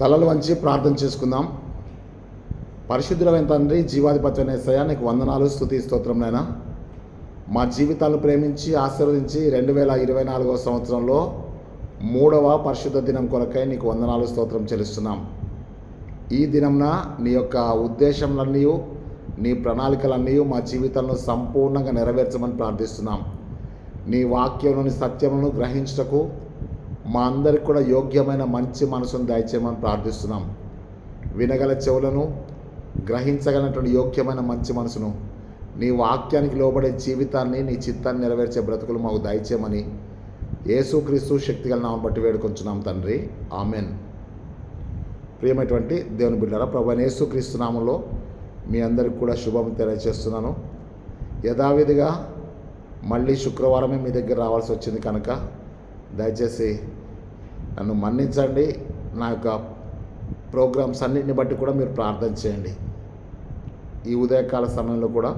తలలు వంచి ప్రార్థన చేసుకుందాం. పరిశుద్ధులైన తండ్రి, జీవాధిపత్యం యేసయ్యా, నీకు వందనాలు, స్తుతి, స్తోత్రం నాయనా. మా జీవితాలను ప్రేమించి ఆశీర్వదించి 2024వ సంవత్సరంలో 3వ పరిశుద్ధ దినం కొరకై నీకు వందనాలు, స్తోత్రం చెల్లిస్తున్నాం. ఈ దినంన నీ యొక్క ఉద్దేశంలన్నీ, నీ ప్రణాళికలన్నీ మా జీవితంలో సంపూర్ణంగా నెరవేర్చమని ప్రార్థిస్తున్నాం. నీ వాక్యంలోని సత్యములను గ్రహించుటకు మా అందరికి కూడా యోగ్యమైన మంచి మనసును దయచేయమని ప్రార్థిస్తున్నాం. వినగల చెవులను, గ్రహించగలిగినటువంటి యోగ్యమైన మంచి మనసును, నీ వాక్యానికి లోబడే జీవితాన్ని, నీ చిత్తాన్ని నెరవేర్చే బ్రతుకులు మాకు దయచేయమని యేసుక్రీస్తు శక్తిగల నామమును బట్టి వేడుకొంచున్నాం తండ్రి, ఆమెన్. ప్రియమైనటువంటి దేవుని బిడ్డలారా, ప్రభువైన యేసుక్రీస్తు నామములో మీ అందరికి కూడా శుభం తెలియజేస్తున్నాను. యథావిధిగా మళ్ళీ శుక్రవారమే మీ దగ్గర రావాల్సి వచ్చింది కనుక దయచేసి నన్ను మన్నించండి. నా యొక్క ప్రోగ్రామ్స్ అన్నింటిని బట్టి కూడా మీరు ప్రార్థన చేయండి. ఈ ఉదయకాల సమయంలో కూడా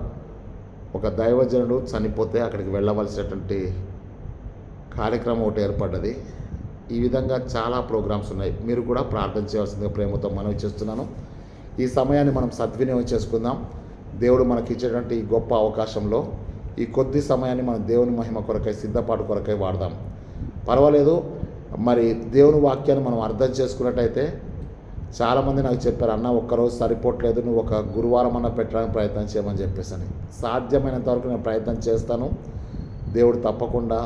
ఒక దైవజనుడు చనిపోతే అక్కడికి వెళ్ళవలసినటువంటి కార్యక్రమం ఒకటి ఏర్పడ్డది. ఈ విధంగా చాలా ప్రోగ్రామ్స్ ఉన్నాయి. మీరు కూడా ప్రార్థన చేయాల్సిందిగా ప్రేమతో మనవి చేస్తున్నాను. ఈ సమయాన్ని మనం సద్వినియోగం చేసుకుందాం. దేవుడు మనకి ఇచ్చేటువంటి ఈ గొప్ప అవకాశంలో ఈ కొద్ది సమయాన్ని మనం దేవుని మహిమ కొరకై, సిద్ధపాటు కొరకై వాడదాం. పర్వాలేదు. మరి దేవుని వాక్యాన్ని మనం అర్థం చేసుకున్నట్టయితే, చాలామంది నాకు చెప్పారు, అన్న ఒక్కరోజు సరిపోవట్లేదు, నువ్వు ఒక గురువారం అన్న పెట్టడానికి ప్రయత్నం చేయమని చెప్పేసి. సాధ్యమైనంత వరకు నేను ప్రయత్నం చేస్తాను. దేవుడు తప్పకుండా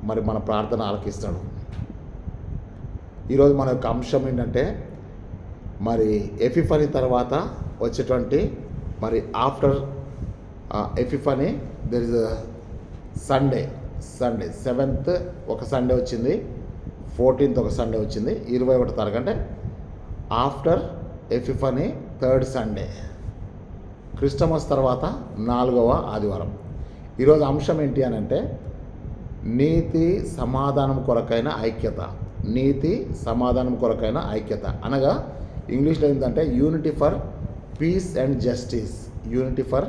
మరి మన ప్రార్థన ఆలకిస్తాడు. ఈరోజు మన యొక్క అంశం ఏంటంటే, మరి ఎపిఫనీ తర్వాత వచ్చేటువంటి, మరి after Epiphany there is Sunday 7th ఒక సండే వచ్చింది, 14th ఒక సండే వచ్చింది, 21వ తారీఖు అంటే after Epiphany 3rd Sunday, Christmas తర్వాత 4వ ఆదివారం. ఈరోజు అంశం ఏంటి అని అంటే, నీతి సమాధానం కొరకైన ఐక్యత. నీతి సమాధానం కొరకైన ఐక్యత అనగా ఇంగ్లీష్లో ఏంటంటే unity for piece and justice. Unity for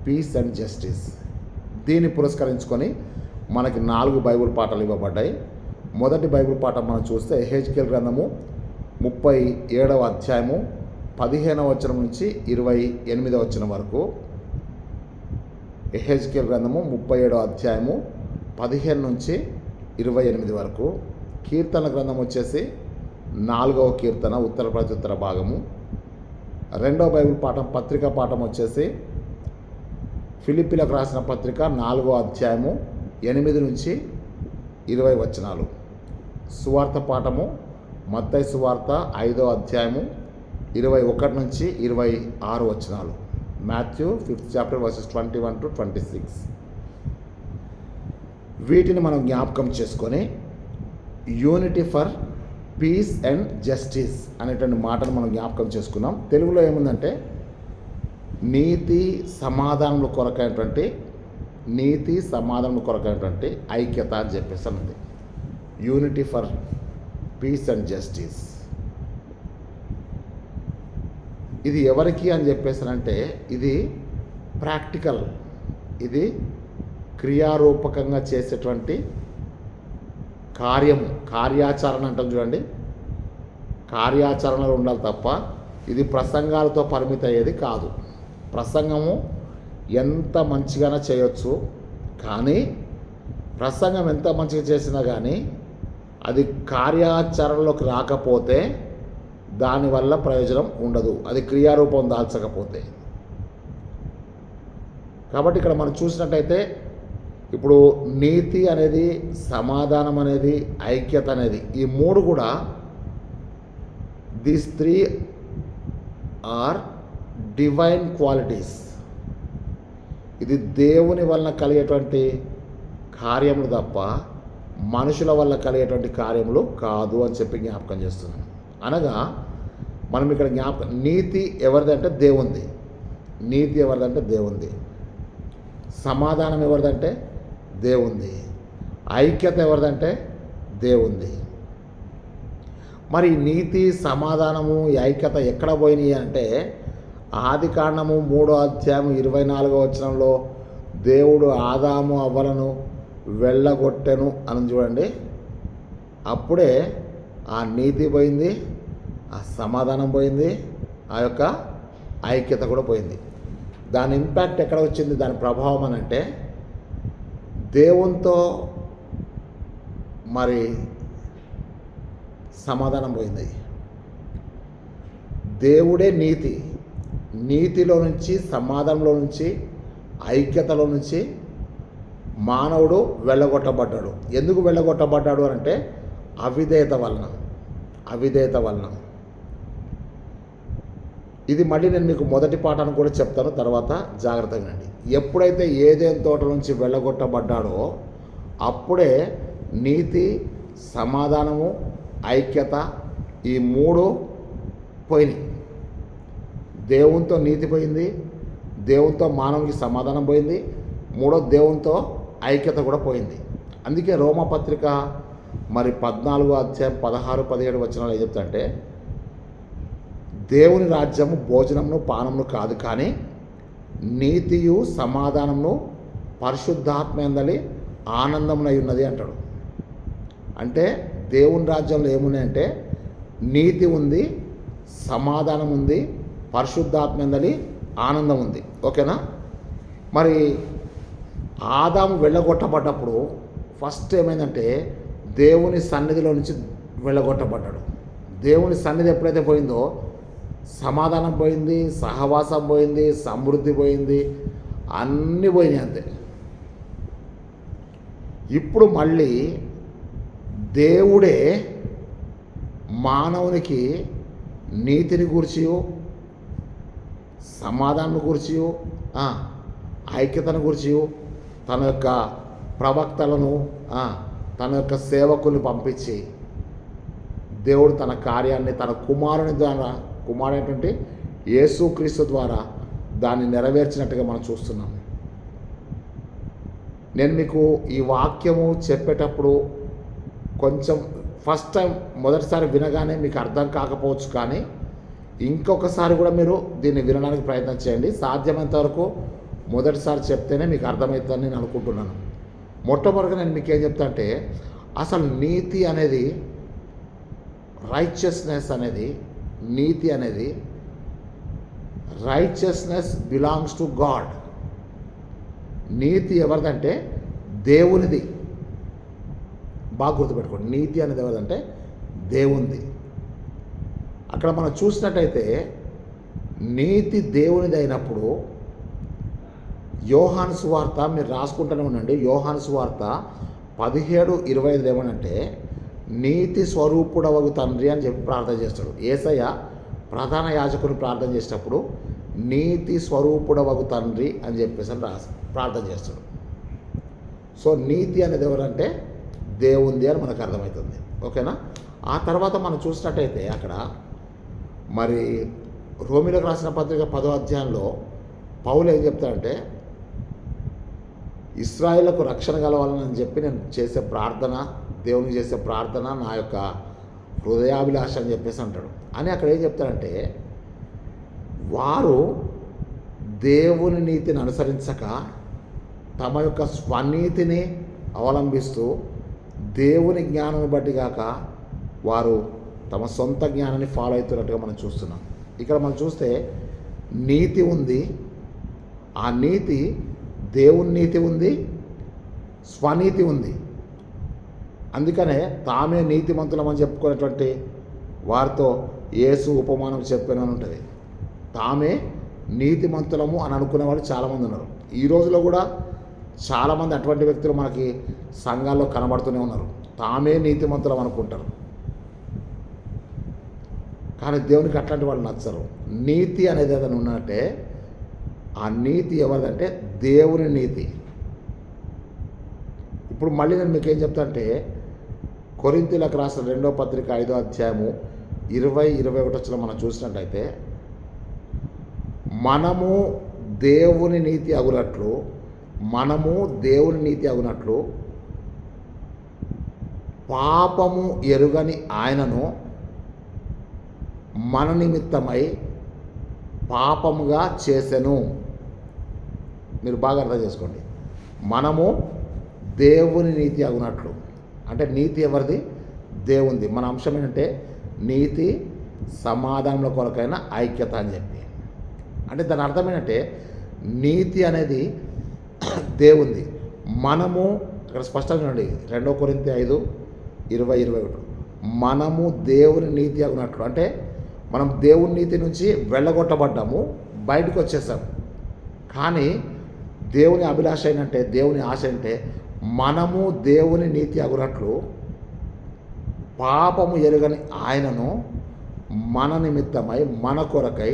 piece and justice. దీన్ని పురస్కరించుకొని మనకి 4 బైబిల్ పాఠాలు ఇవ్వబడ్డాయి. మొదటి బైబిల్ పాఠం మనం చూస్తే యెహెజ్కేలు గ్రంథము 37వ అధ్యాయము 15వ వచనం నుంచి 28వ వచనం వరకు. యెహెజ్కేలు గ్రంథము 37వ అధ్యాయము 15 నుంచి 28 వరకు. కీర్తన గ్రంథం వచ్చేసి 4వ కీర్తన, ఉత్తర ప్రత్యుత్తర భాగము. రెండవ బైబిల్ పాఠం, పత్రికా పాఠం వచ్చేసి ఫిలిప్పీలకు రాసిన పత్రిక 4వ అధ్యాయము 8 నుంచి 20 వచనాలు. సువార్త పాఠము మత్తయి సువార్త 5వ అధ్యాయము 21 నుంచి 26 వచనాలు. Matthew 5th chapter versus 21 to 26. వీటిని మనం జ్ఞాపకం చేసుకొని unity for piece and justice అనేటువంటి మాటను మనం జ్ఞాపకం చేసుకున్నాం. తెలుగులో ఏముందంటే నీతి సమాధానముల కొరకైనటువంటి ఐక్యత అని చెప్పేసి అన్నది. Unity for piece and justice. ఇది ఎవరికి అని చెప్పేసానంటే, ఇది ప్రాక్టికల్, ఇది క్రియారూపకంగా చేసేటువంటి కార్యాచరణ అంటాం చూడండి. కార్యాచరణలు ఉండాలి తప్ప ఇది ప్రసంగాలతో పరిమితి అయ్యేది కాదు. ప్రసంగము ఎంత మంచిగానే చేయొచ్చు, కానీ ప్రసంగం ఎంత మంచిగా చేసినా కానీ అది కార్యాచరణలోకి రాకపోతే దానివల్ల ప్రయోజనం ఉండదు, అది క్రియారూపం దాల్చకపోతే. కాబట్టి ఇక్కడ మనం చూసినట్టయితే, ఇప్పుడు నీతి అనేది, సమాధానం అనేది, ఐక్యత అనేది, ఈ 3 కూడా, దీస్ 3 ఆర్ డివైన్ క్వాలిటీస్. ఇది దేవుని వలన కలిగేటువంటి కార్యములు తప్ప మనుషుల వల్ల కలిగేటువంటి కార్యములు కాదు అని చెప్పి జ్ఞాపకం చేస్తున్నాను. అనగా మనం ఇక్కడ నీతి ఎవరిదంటే దేవుంది. నీతి ఎవరిదంటే దేవుంది. సమాధానం ఎవరిదంటే దేవుంది. ఐక్యత ఎవరిదంటే దేవుంది. మరి నీతి, సమాధానము, ఈ ఐక్యత ఎక్కడ పోయినాయి అంటే, ఆదికాండము 3వ అధ్యాయం 24వ వచనంలో దేవుడు ఆదాము అవ్వలను వెళ్ళగొట్టెను అని చూడండి. అప్పుడే ఆ నీతి పోయింది, ఆ సమాధానం పోయింది, ఆ యొక్క ఐక్యత కూడా పోయింది. దాని ఇంపాక్ట్ ఎక్కడ వచ్చింది, దాని ప్రభావం అని అంటే దేవునితో మరి సమాధానం పోయింది. దేవుడే నీతి, నీతిలో నుంచి, సమాధానంలో నుంచి, ఐక్యతలో నుంచి మానవుడు వెళ్ళగొట్టబడ్డాడు. ఎందుకు వెళ్ళగొట్టబడ్డాడు అని అంటే అవిధేయత వలన. ఇది మళ్ళీ నేను మీకు మొదటి పాఠాన్ని కూడా చెప్తాను, తర్వాత జాగ్రత్తగా వినండి. ఎప్పుడైతే ఏదైనా తోట నుంచి వెళ్ళగొట్టబడ్డాడో అప్పుడే నీతి, సమాధానము, ఐక్యత ఈ మూడు పోయినాయి. దేవునితో నీతి పోయింది, దేవునితో మానవునికి సమాధానం పోయింది, మూడో దేవునితో ఐక్యత కూడా పోయింది. అందుకే రోమపత్రిక మరి 14వ అధ్యాయం 16, 17 వచనాలు ఏం చెప్తాంటే దేవుని రాజ్యము భోజనమును పానమును కాదు, కానీ నీతియు సమాధానమును పరిశుద్ధాత్మయందలి ఆనందమునై ఉన్నది అంటాడు. అంటే దేవుని రాజ్యంలో ఏమున్నాయంటే నీతి ఉంది, సమాధానం ఉంది, పరిశుద్ధాత్మయందలి ఆనందం ఉంది. ఓకేనా? మరి ఆదాము వెళ్ళగొట్టబడ్డప్పుడు ఫస్ట్ ఏమైందంటే దేవుని సన్నిధిలో నుంచి వెళ్ళగొట్టబడ్డాడు. దేవుని సన్నిధి ఎప్పుడైతే పోయిందో సమాధానం పోయింది, సహవాసం పోయింది, సమృద్ధి పోయింది, అన్నీ పోయినాయి అంతే. ఇప్పుడు మళ్ళీ దేవుడే మానవునికి నీతిని గూర్చి, సమాధానం గూర్చి, ఐక్యతను గూర్చి తన యొక్క ప్రవక్తలను, తన యొక్క సేవకుల్ని పంపించి దేవుడు తన కార్యాన్ని తన కుమారుడైనటువంటి యేసుక్రీస్తు ద్వారా దాన్ని నెరవేర్చినట్టుగా మనం చూస్తున్నాం. నేను మీకు ఈ వాక్యము చెప్పేటప్పుడు కొంచెం ఫస్ట్ టైం మొదటిసారి వినగానే మీకు అర్థం కాకపోవచ్చు, కానీ ఇంకొకసారి కూడా మీరు దీన్ని వినడానికి ప్రయత్నం చేయండి. సాధ్యమైనంత వరకు మొదటిసారి చెప్తేనే మీకు అర్థమవుతుందని నేను అనుకుంటున్నాను. మొట్టమొదటిగా నేను మీకు ఏం చెప్తా అంటే అసలు నీతి అనేది, రైచియస్నెస్ అనేది, నీతి అనేది, రైచియస్నెస్ బిలాంగ్స్ టు గాడ్. నీతి ఎవరిదంటే దేవునిది. బాగా గుర్తుపెట్టుకోండి, నీతి అనేది ఎవరిదంటే దేవునిది. అక్కడ మనం చూసినట్టయితే నీతి దేవునిది అయినప్పుడు యోహాను సువార్త మీరు రాసుకుంటూనే ఉండండి. యోహాను సువార్త 17:25 ఏమనంటే నీతి స్వరూపుడవగు తండ్రి అని చెప్పి ప్రార్థన చేస్తాడు. యేసయ్య ప్రధాన యాజకుని ప్రార్థన చేసేటప్పుడు నీతి స్వరూపుడవగు తండ్రి అని చెప్పేసి ప్రార్థన చేస్తాడు. సో నీతి అనేది ఎవరంటే దేవుంది అని మనకు అర్థమవుతుంది. ఓకేనా? ఆ తర్వాత మనం చూసినట్టయితే అక్కడ మరి రోమిలకు రాసిన పత్రిక 10వ అధ్యాయంలో పౌలు ఏం చెప్తాడంటే ఇశ్రాయేలుకు రక్షణ కలవాలని చెప్పి నేను చేసే ప్రార్థన, దేవునికి చేసే ప్రార్థన నా యొక్క హృదయాభిలాష అని చెప్పేసి అంటాడు. అని అక్కడ ఏం చెప్తాడంటే వారు దేవుని నీతిని అనుసరించక తమ యొక్క స్వనీతిని అవలంబిస్తూ దేవుని జ్ఞానాన్ని బట్టి కాక వారు తమ సొంత జ్ఞానాన్ని ఫాలో అవుతున్నట్టుగా మనం చూస్తున్నాం. ఇక్కడ మనం చూస్తే నీతి ఉంది, ఆ నీతి దేవుని నీతి ఉంది, స్వనీతి ఉంది. అందుకనే తామే నీతిమంతులమని చెప్పుకునేటువంటి వారితో యేసు ఉపమానం చెప్పానని ఉంటుంది. తామే నీతిమంతులము అని అనుకునే వాళ్ళు చాలామంది ఉన్నారు. ఈ రోజులో కూడా చాలామంది అటువంటి వ్యక్తులు మనకి సంఘాల్లో కనబడుతూనే ఉన్నారు. తామే నీతిమంతులం అనుకుంటారు, కానీ దేవునికి అట్లాంటి వాళ్ళు నచ్చరు. నీతి అనేది ఏదైనా ఉన్నట్టే ఆ నీతి ఎవరిదంటే దేవుని నీతి. ఇప్పుడు మళ్ళీ నేను మీకు ఏం చెప్తా అంటే కొరింథీయులకు రాసిన 2వ పత్రిక 5వ అధ్యాయము 20-21 మనం చూసినట్టయితే మనము దేవుని నీతి అగునట్లు పాపము ఎరుగని ఆయనను మన నిమిత్తమై పాపముగా చేసెను. మీరు బాగా అర్థం చేసుకోండి. మనము దేవుని నీతి అగునట్లు అంటే నీతి ఎవరిది? దేవునిది. మన అంశం ఏంటంటే నీతి, సమాధానంలో కొరకైన ఐక్యత అని చెప్పి. అంటే దాని అర్థం ఏంటంటే నీతి అనేది దేవుంది. మనము ఇక్కడ స్పష్టంగా ఉండండి, 2 కొరింథీ 5:20-21 మనము దేవుని నీతి అన్నట్లు. అంటే మనం దేవుని నీతి నుంచి వెళ్ళగొట్టబడ్డాము, బయటకు వచ్చేసాం. కానీ దేవుని అభిలాష ఏంటంటే, దేవుని ఆశ అంటే మనము దేవుని నీతి అగునట్లు పాపము ఎరుగని ఆయనను మన నిమిత్తమై మన కొరకై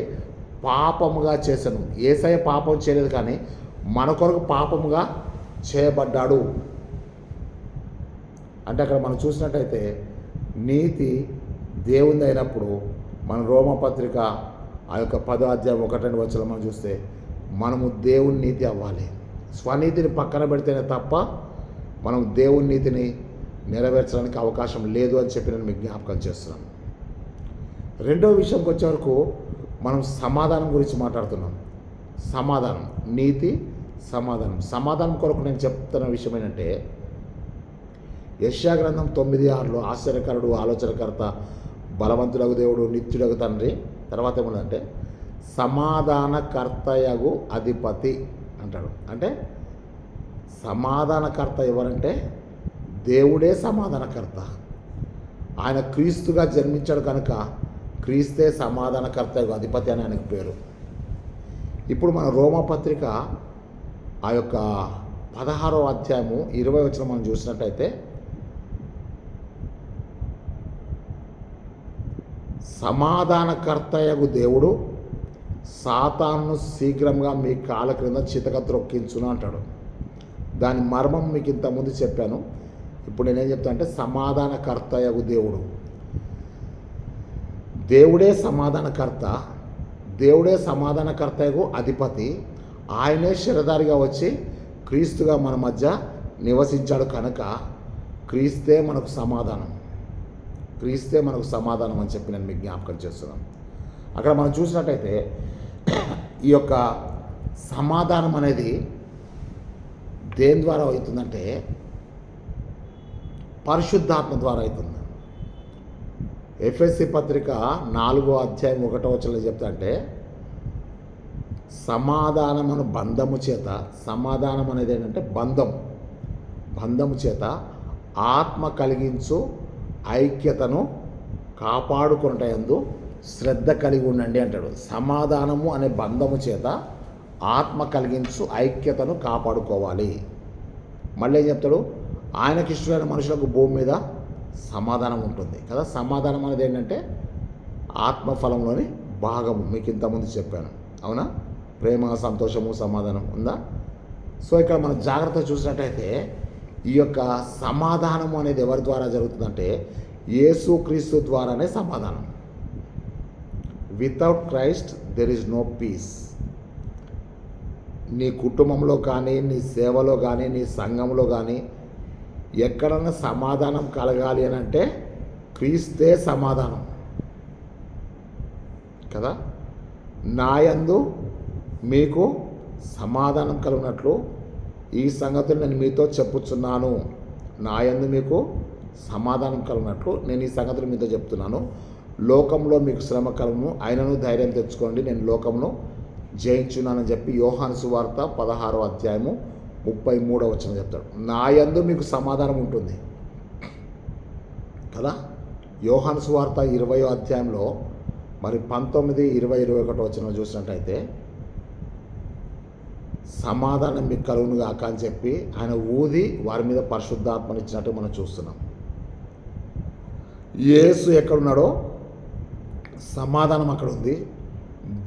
పాపముగా చేశాను. యేసయ్య పాపం చేయలేదు, కానీ మన కొరకు పాపముగా చేయబడ్డాడు. అంటే అక్కడ మనం చూసినట్టయితే నీతి దేవుని అయినప్పుడు మన రోమపత్రిక ఆ యొక్క 10వ అధ్యాయం 1-2 వచనం మనం చూస్తే మనము దేవుని నీతి అవ్వాలి. స్వనీతిని పక్కన పెడితేనే తప్ప మనం దేవుని నీతిని నెరవేర్చడానికి అవకాశం లేదు అని చెప్పి నేను మీకు జ్ఞాపకం చేస్తున్నాను. రెండో విషయంకి వచ్చే వరకు మనం సమాధానం గురించి మాట్లాడుతున్నాం. సమాధానం, నీతి, సమాధానం కొరకు నేను చెప్తున్న విషయం ఏంటంటే, యెషయా గ్రంథం 9:6లో ఆశ్చర్యకరుడు, ఆలోచనకర్త, బలవంతుడగు దేవుడు, నిత్యుడగు తండ్రి, తర్వాత ఏముందంటే సమాధానకర్తయగు అధిపతి అంటాడు. అంటే సమాధానకర్త ఎవరంటే దేవుడే సమాధానకర్త. ఆయన క్రీస్తుగా జన్మించాడు కనుక క్రీస్తే సమాధానకర్తయగు అధిపతి అని ఆయనకు పేరు. ఇప్పుడు మన రోమపత్రిక ఆ యొక్క 16వ అధ్యాయము 20 వచనం మనం చూసినట్టయితే, సమాధానకర్తయగు దేవుడు సాతాను శీఘ్రంగా మీ కాళ్ళ క్రింద చితక త్రొక్కించును అంటాడు. దాని మర్మం మీకు ఇంతకుముందు చెప్పాను. ఇప్పుడు నేనేం చెప్తాను అంటే, సమాధానకర్తయగు దేవుడు, దేవుడే సమాధానకర్త, దేవుడే సమాధానకర్తయగు అధిపతి. ఆయనే శరీరధారిగా వచ్చి క్రీస్తుగా మన మధ్య నివసించాడు కనుక క్రీస్తే మనకు సమాధానం, క్రీస్తే మనకు సమాధానం అని చెప్పి నేను మీకు జ్ఞాపకం చేస్తున్నాను. అక్కడ మనం చూసినట్టయితే ఈ యొక్క సమాధానం అనేది దేని ద్వారా అవుతుందంటే పరిశుద్ధాత్మ ద్వారా అవుతుంది. ఎఫెసీ పత్రిక 4వ అధ్యాయం 1వ వచనంలో చెప్తా అంటే, సమాధానమును బంధము చేత, సమాధానం అనేది ఏంటంటే బంధము చేత ఆత్మ కలిగించు ఐక్యతను కాపాడుకొనుటయందు శ్రద్ధ కలిగి ఉండండి అంటాడు. సమాధానము అనే బంధము చేత ఆత్మ కలిగించు ఐక్యతను కాపాడుకోవాలి. మళ్ళీ ఏం చెప్తాడు, ఆయనకి ఇష్టమైన మనుషులకు భూమి మీద సమాధానం ఉంటుంది కదా. సమాధానం అనేది ఏంటంటే ఆత్మఫలంలోని భాగము. మీకు ఇంతకుముందు చెప్పాను, అవునా? ప్రేమ, సంతోషము, సమాధానం ఉందా? సో ఇక్కడ మనం జాగ్రత్త చూసినట్టయితే ఈ యొక్క సమాధానము అనేది ఎవరి ద్వారా జరుగుతుందంటే యేసుక్రీస్తు ద్వారానే సమాధానం. Without Christ there is no peace. నీ కుటుంబంలో కానీ, నీ సేవలో కానీ, నీ సంఘంలో కానీ ఎక్కడన్నా సమాధానం కలగాలి అని అంటే క్రీస్తే సమాధానం కదా. నాయందు మీకు సమాధానం కలుగునట్లు ఈ సంగతులు నేను మీతో చెప్పుచున్నాను. నాయందు మీకు సమాధానం కలుగునట్లు నేను ఈ సంగతులు మీతో చెప్తున్నాను. లోకంలో మీకు శ్రమ కలుగును, అయినను ధైర్యం తెచ్చుకోండి, నేను లోకమును జయించున్నానని చెప్పి యోహాను సువార్త 16వ అధ్యాయము 33వ వచనం చెప్తాడు. నాయందు మీకు సమాధానం ఉంటుంది కదా. యోహాను సువార్త 20వ అధ్యాయంలో మరి 19, 20, 21 వచనం చూసినట్టయితే సమాధానం మీకు కలుగును గాక అని చెప్పి ఆయన ఊది వారి మీద పరిశుద్ధాత్మని ఇచ్చినట్టు మనం చూస్తున్నాం. యేసు ఎక్కడున్నాడో సమాధానం అక్కడ ఉంది.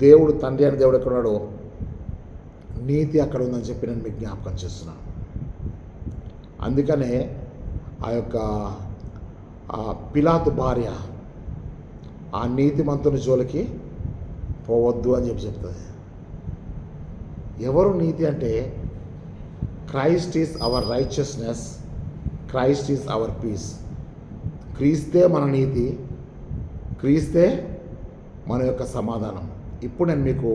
దేవుడు, తండ్రి అయిన దేవుడు ఎక్కడున్నాడో నీతి అక్కడ ఉందని చెప్పి నేను మీకు జ్ఞాపకం చేస్తున్నాను. అందుకనే ఆ యొక్క పిలాతు భార్య ఆ నీతిమంతుని జోలికి పోవద్దు అని చెప్పి చెప్తుంది. ఎవరు నీతి అంటే Christ is our righteousness, Christ is our piece. క్రీస్తే మన నీతి, క్రీస్తే మన యొక్క సమాధానం. ఇప్పుడు నేను మీకు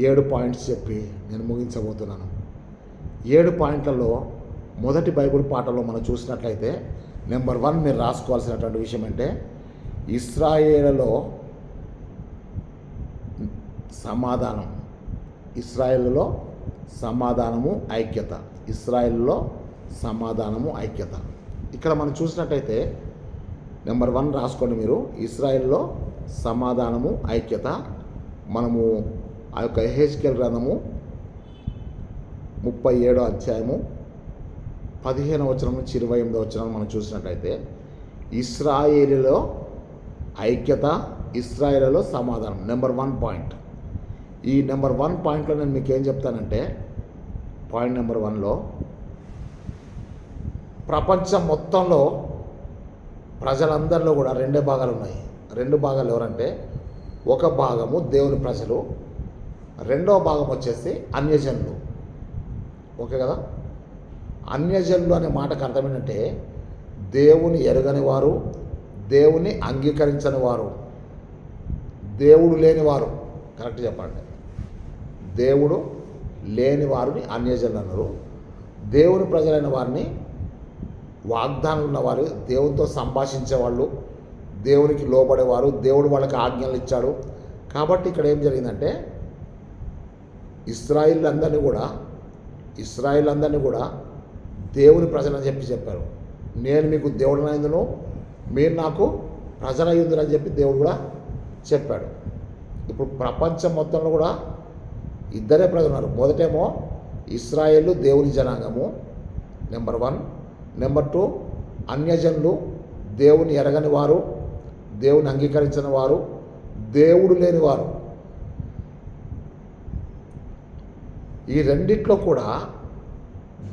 7 పాయింట్స్ చెప్పి నేను ముగించబోతున్నాను. 7 పాయింట్లలో మొదటి బైబిల్ పాఠంలో మనం చూసినట్లయితే నెంబర్ 1 మీరు రాసుకోవాల్సినటువంటి విషయం అంటే ఇశ్రాయేలులో సమాధానం. ఇశ్రాయేలులో సమాధానము, ఐక్యత. ఇశ్రాయేలులో సమాధానము, ఐక్యత. ఇక్కడ మనం చూసినట్టయితే నెంబర్ 1 రాసుకోండి మీరు. ఇశ్రాయేలులో సమాధానము, ఐక్యత. మనము ఆ యొక్క యెహెజ్కేలు గ్రంథము 37వ అధ్యాయము 15వ వచనం నుంచి 28వ వచనం మనం చూసినట్టయితే ఇశ్రాయేలులో ఐక్యత, ఇశ్రాయేలులో సమాధానం. Number 1 point. ఈ నెంబర్ 1 పాయింట్లో నేను మీకు ఏం చెప్తానంటే, పాయింట్ నెంబర్ 1లో ప్రపంచం మొత్తంలో ప్రజలందరిలో కూడా 2 భాగాలు ఉన్నాయి. 2 భాగాలు ఎవరంటే, ఒక భాగము దేవుని ప్రజలు, రెండవ భాగం వచ్చేసి అన్యజనులు. ఓకే కదా? అన్యజనులు అనే మాటకు అర్థం ఏంటంటే దేవుని ఎరగని వారు, దేవుని అంగీకరించని వారు, దేవుడు లేనివారు. కరెక్ట్ చెప్పండి. దేవుడు లేని వారిని అన్యజనులు అన్నారు. దేవుని ప్రజలైన వారిని, వాగ్దానం ఉన్నవారు, దేవునితో సంభాషించేవాళ్ళు, దేవునికి లోబడేవారు, దేవుడు వాళ్ళకి ఆజ్ఞలు ఇచ్చాడు. కాబట్టి ఇక్కడ ఏం జరిగిందంటే ఇశ్రాయేలులందరినీ కూడా దేవుని ప్రజలని చెప్పారు. నేను మీకు దేవుడినైందును, మీరు నాకు ప్రజలయ్యుందని చెప్పి దేవుడు కూడా చెప్పాడు. ఇప్పుడు ప్రపంచం మొత్తంలో కూడా 2 ప్రజలు ఉన్నారు. మొదటేమో ఇశ్రాయేలు దేవుని జనాంగము, నెంబర్ 1. నెంబర్ 2 అన్యజనులు, దేవుని ఎరగని వారు, దేవుని అంగీకరించిన వారు, దేవుడు లేని వారు. ఈ రెండిట్లో కూడా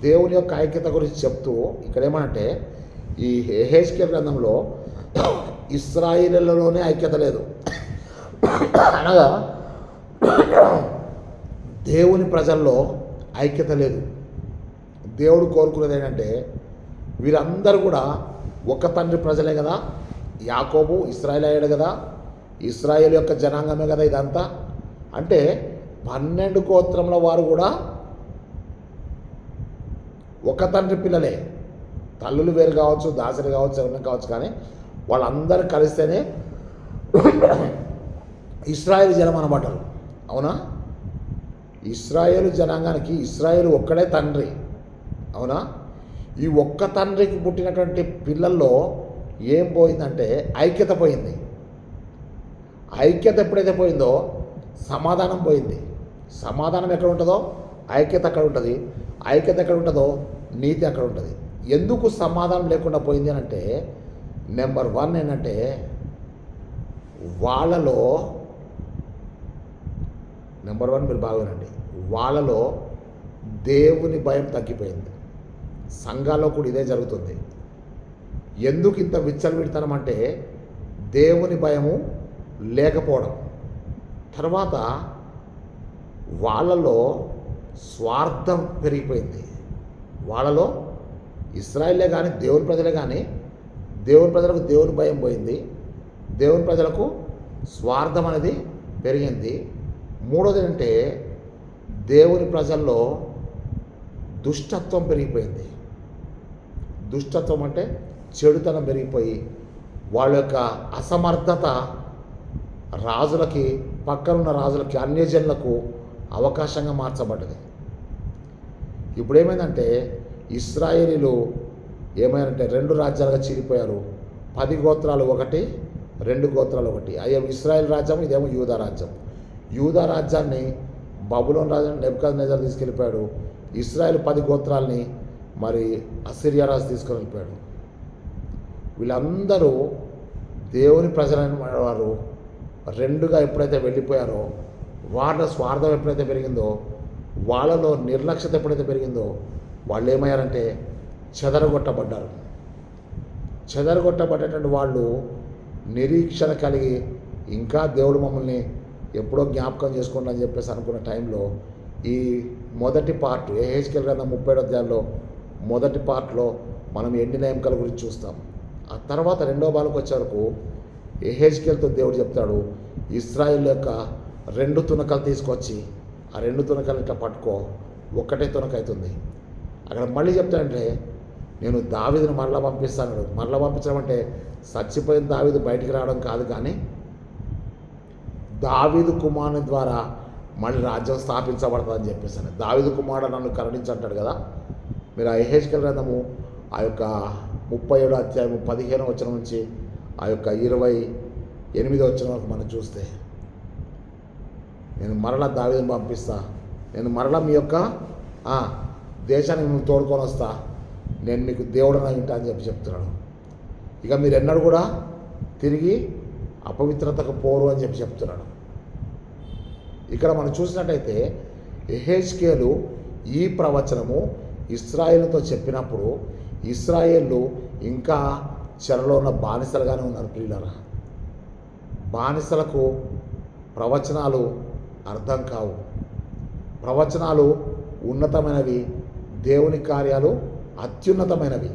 దేవుని యొక్క ఐక్యత గురించి చెప్తూ ఇక్కడ ఏమంటే, ఈ యెహెజ్కేలు గ్రంథంలో ఇశ్రాయేలులోనే ఐక్యత లేదు, అనగా దేవుని ప్రజల్లో ఐక్యత లేదు. దేవుడు కోరుకునేది ఏంటంటే వీరందరూ కూడా ఒక తండ్రి ప్రజలే కదా. యాకోబు ఇశ్రాయేలు అయ్యాడు కదా, ఇశ్రాయేలు యొక్క జనాంగమే కదా ఇదంతా. అంటే 12 గోత్రముల వారు కూడా ఒక తండ్రి పిల్లలే. తల్లులు వేరు కావచ్చు, దాసరి కావచ్చు, ఎవరైనా కావచ్చు, కానీ వాళ్ళందరూ కలిస్తేనే ఇశ్రాయేలు జనం అనబడ్డారు. అవునా? ఇశ్రాయేలు జనాంగానికి ఇశ్రాయేలు ఒక్కడే తండ్రి. అవునా? ఈ ఒక్క తండ్రికి పుట్టినటువంటి పిల్లల్లో ఏం పోయిందంటే ఐక్యత పోయింది. ఐక్యత ఎప్పుడైతే పోయిందో సమాధానం పోయింది. సమాధానం ఎక్కడ ఉంటుందో ఐక్యత అక్కడ ఉంటుంది. ఐక్యత ఎక్కడ ఉంటుందో నీతి అక్కడ ఉంటుంది. ఎందుకు సమాధానం లేకుండా పోయింది అని అంటే, నెంబర్ 1 ఏంటంటే వాళ్ళలో, నెంబర్ 1 మీరు బాగోనండి, వాళ్ళలో దేవుని భయం తగ్గిపోయింది. సంఘాల్లో కూడా ఇదే జరుగుతుంది. ఎందుకు ఇంత విచ్చలవిడితనం అంటే దేవుని భయము లేకపోవడం. తర్వాత వాళ్ళలో స్వార్థం పెరిగిపోయింది. వాళ్ళలో ఇశ్రాయేలే కానీ దేవుని ప్రజలే కానీ దేవుని ప్రజలకు దేవుని భయం పోయింది. దేవుని ప్రజలకు స్వార్థం అనేది పెరిగింది. మూడోది ఏంటంటే దేవుని ప్రజల్లో దుష్టత్వం పెరిగిపోయింది. దుష్టత్వం అంటే చెడుతనం పెరిగిపోయి వాళ్ళ యొక్క అసమర్థత రాజులకి, పక్కనున్న రాజులకి, అన్యజనులకు అవకాశంగా మార్చబడ్డది. ఇప్పుడు ఏమైందంటే ఇశ్రాయేలీలు ఏమైందంటే 2 రాజ్యాలుగా చీలిపోయారు. 10 గోత్రాలు ఒకటి, 2 గోత్రాలు ఒకటి. అయ్యేమో ఇశ్రాయేల్ రాజ్యం, ఇదేమో యూదా రాజ్యం. యూదా రాజ్యాన్ని బబులోను రాజు నెబుకద్నెజర్ తీసుకెళ్ళిపోయాడు. ఇశ్రాయేల్ 10 గోత్రాలని మరి అసిరియా రాజు తీసుకొని వెళ్ళిపోయాడు. వీళ్ళందరూ దేవుని ప్రజలైన వారు 2గా ఎప్పుడైతే వెళ్ళిపోయారో, వాళ్ళ స్వార్థం ఎప్పుడైతే పెరిగిందో, వాళ్ళలో నిర్లక్ష్యత ఎప్పుడైతే పెరిగిందో, వాళ్ళు ఏమయ్యారంటే చెదరగొట్టబడ్డారు. చెదరగొట్టబడ్డటువంటి వాళ్ళు నిరీక్షణ కలిగి ఇంకా దేవుడు మమ్మల్ని ఎప్పుడో జ్ఞాపకం చేసుకోండి అని చెప్పేసి అనుకున్న టైంలో ఈ మొదటి పార్ట్ యెహెజ్కేలు గ్రంథం 37వ అధ్యాయంలో మొదటి పార్ట్లో మనం ఎండిన ఎముకల గురించి చూస్తాం. ఆ తర్వాత 2వ భాగంకి వచ్చే వరకు యెహెజ్కేలుతో దేవుడు చెప్తాడు, ఇశ్రాయేల్ యొక్క 2 తునకలు తీసుకొచ్చి ఆ 2 తునకలు ఇట్లా పట్టుకో, ఒక్కటే తునక అవుతుంది. అక్కడ మళ్ళీ చెప్తాడంటే నేను దావీదుని మరలా పంపిస్తాను. మరలా పంపించడం అంటే చచ్చిపోయిన దావీదు బయటికి రావడం కాదు, కానీ దావీదు కుమారుని ద్వారా మళ్ళీ రాజ్యం స్థాపించబడుతుందని చెప్పేసాను. దావీదు కుమారుడు నన్ను కరుణించంటాడు కదా. మీరు ఆ యెహెజ్కేలు గ్రంథము ఆ యొక్క 37వ అధ్యాయము 15వ వచనం నుంచి ఆ యొక్క 28వ వచనం వరకు మనం చూస్తే, నేను మరలా దావీదుని పంపిస్తా, నేను మరలా మీ యొక్క దేశానికి మిమ్మల్ని తోడుకొని వస్తా, నేను మీకు దేవుడని వింటా అని చెప్తున్నాడు. ఇక మీరు ఎన్నడూ కూడా తిరిగి అపవిత్రతకు పోరు అని చెప్తున్నాడు. ఇక్కడ మనం చూసినట్టయితే యెహెజ్కేలు ఈ ప్రవచనము ఇశ్రాయేలుతో చెప్పినప్పుడు ఇశ్రాయేలు ఇంకా చెరలో ఉన్న బానిసలుగానే ఉన్నారు. ప్రియులారా, బానిసలకు ప్రవచనాలు అర్థం కావు. ప్రవచనాలు ఉన్నతమైనవి, దేవుని కార్యాలు అత్యున్నతమైనవి.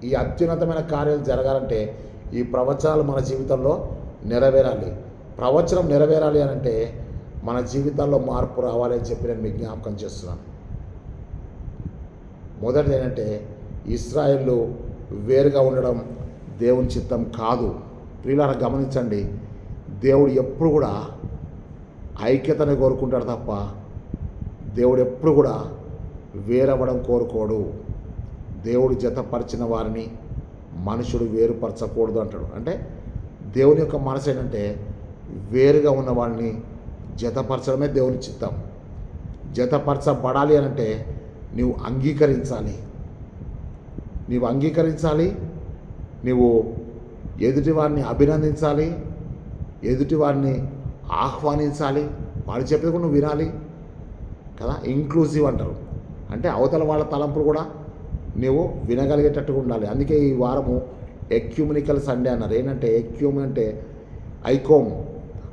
ఈ అత్యున్నతమైన కార్యాలు జరగాలంటే ఈ ప్రవచనాలు మన జీవితంలో నెరవేరాలి. ప్రవచనం నెరవేరాలి అని అంటే మన జీవితాల్లో మార్పు రావాలి అని చెప్పి నేను మీకు జ్ఞాపకం చేస్తున్నాను. మొదటిది ఏంటంటే ఇశ్రాయేలు వేరుగా ఉండడం దేవుని చిత్తం కాదు. ప్రియులారా గమనించండి, దేవుడు ఎప్పుడు కూడా ఐక్యతను కోరుకుంటాడు తప్ప దేవుడు ఎప్పుడు కూడా వేరవ్వడం కోరుకోడు. దేవుడు జతపరిచిన వారిని మనుషుడు వేరుపరచకూడదు అంటాడు. అంటే దేవుని యొక్క మనసు ఏంటంటే వేరుగా ఉన్న వాడిని జతపరచడమే దేవుని చిత్తం. జతపరచబడాలి అనంటే నీవు అంగీకరించాలి, నీవు ఎదుటివారిని అభినందించాలి, ఎదుటివారిని ఆహ్వానించాలి, వాడు చెప్పేది కూడా నువ్వు వినాలి కదా. ఇంక్లూజివ్ అంటారు, అంటే అవతల వాళ్ళ తలంపులు కూడా నువ్వు వినగలిగేటట్టుగా ఉండాలి. అందుకే ఈ వారము ఎక్యూమినికల్ సండే అన్నారు. ఏంటంటే ఎక్యూమ్ అంటే ఐకోమ్.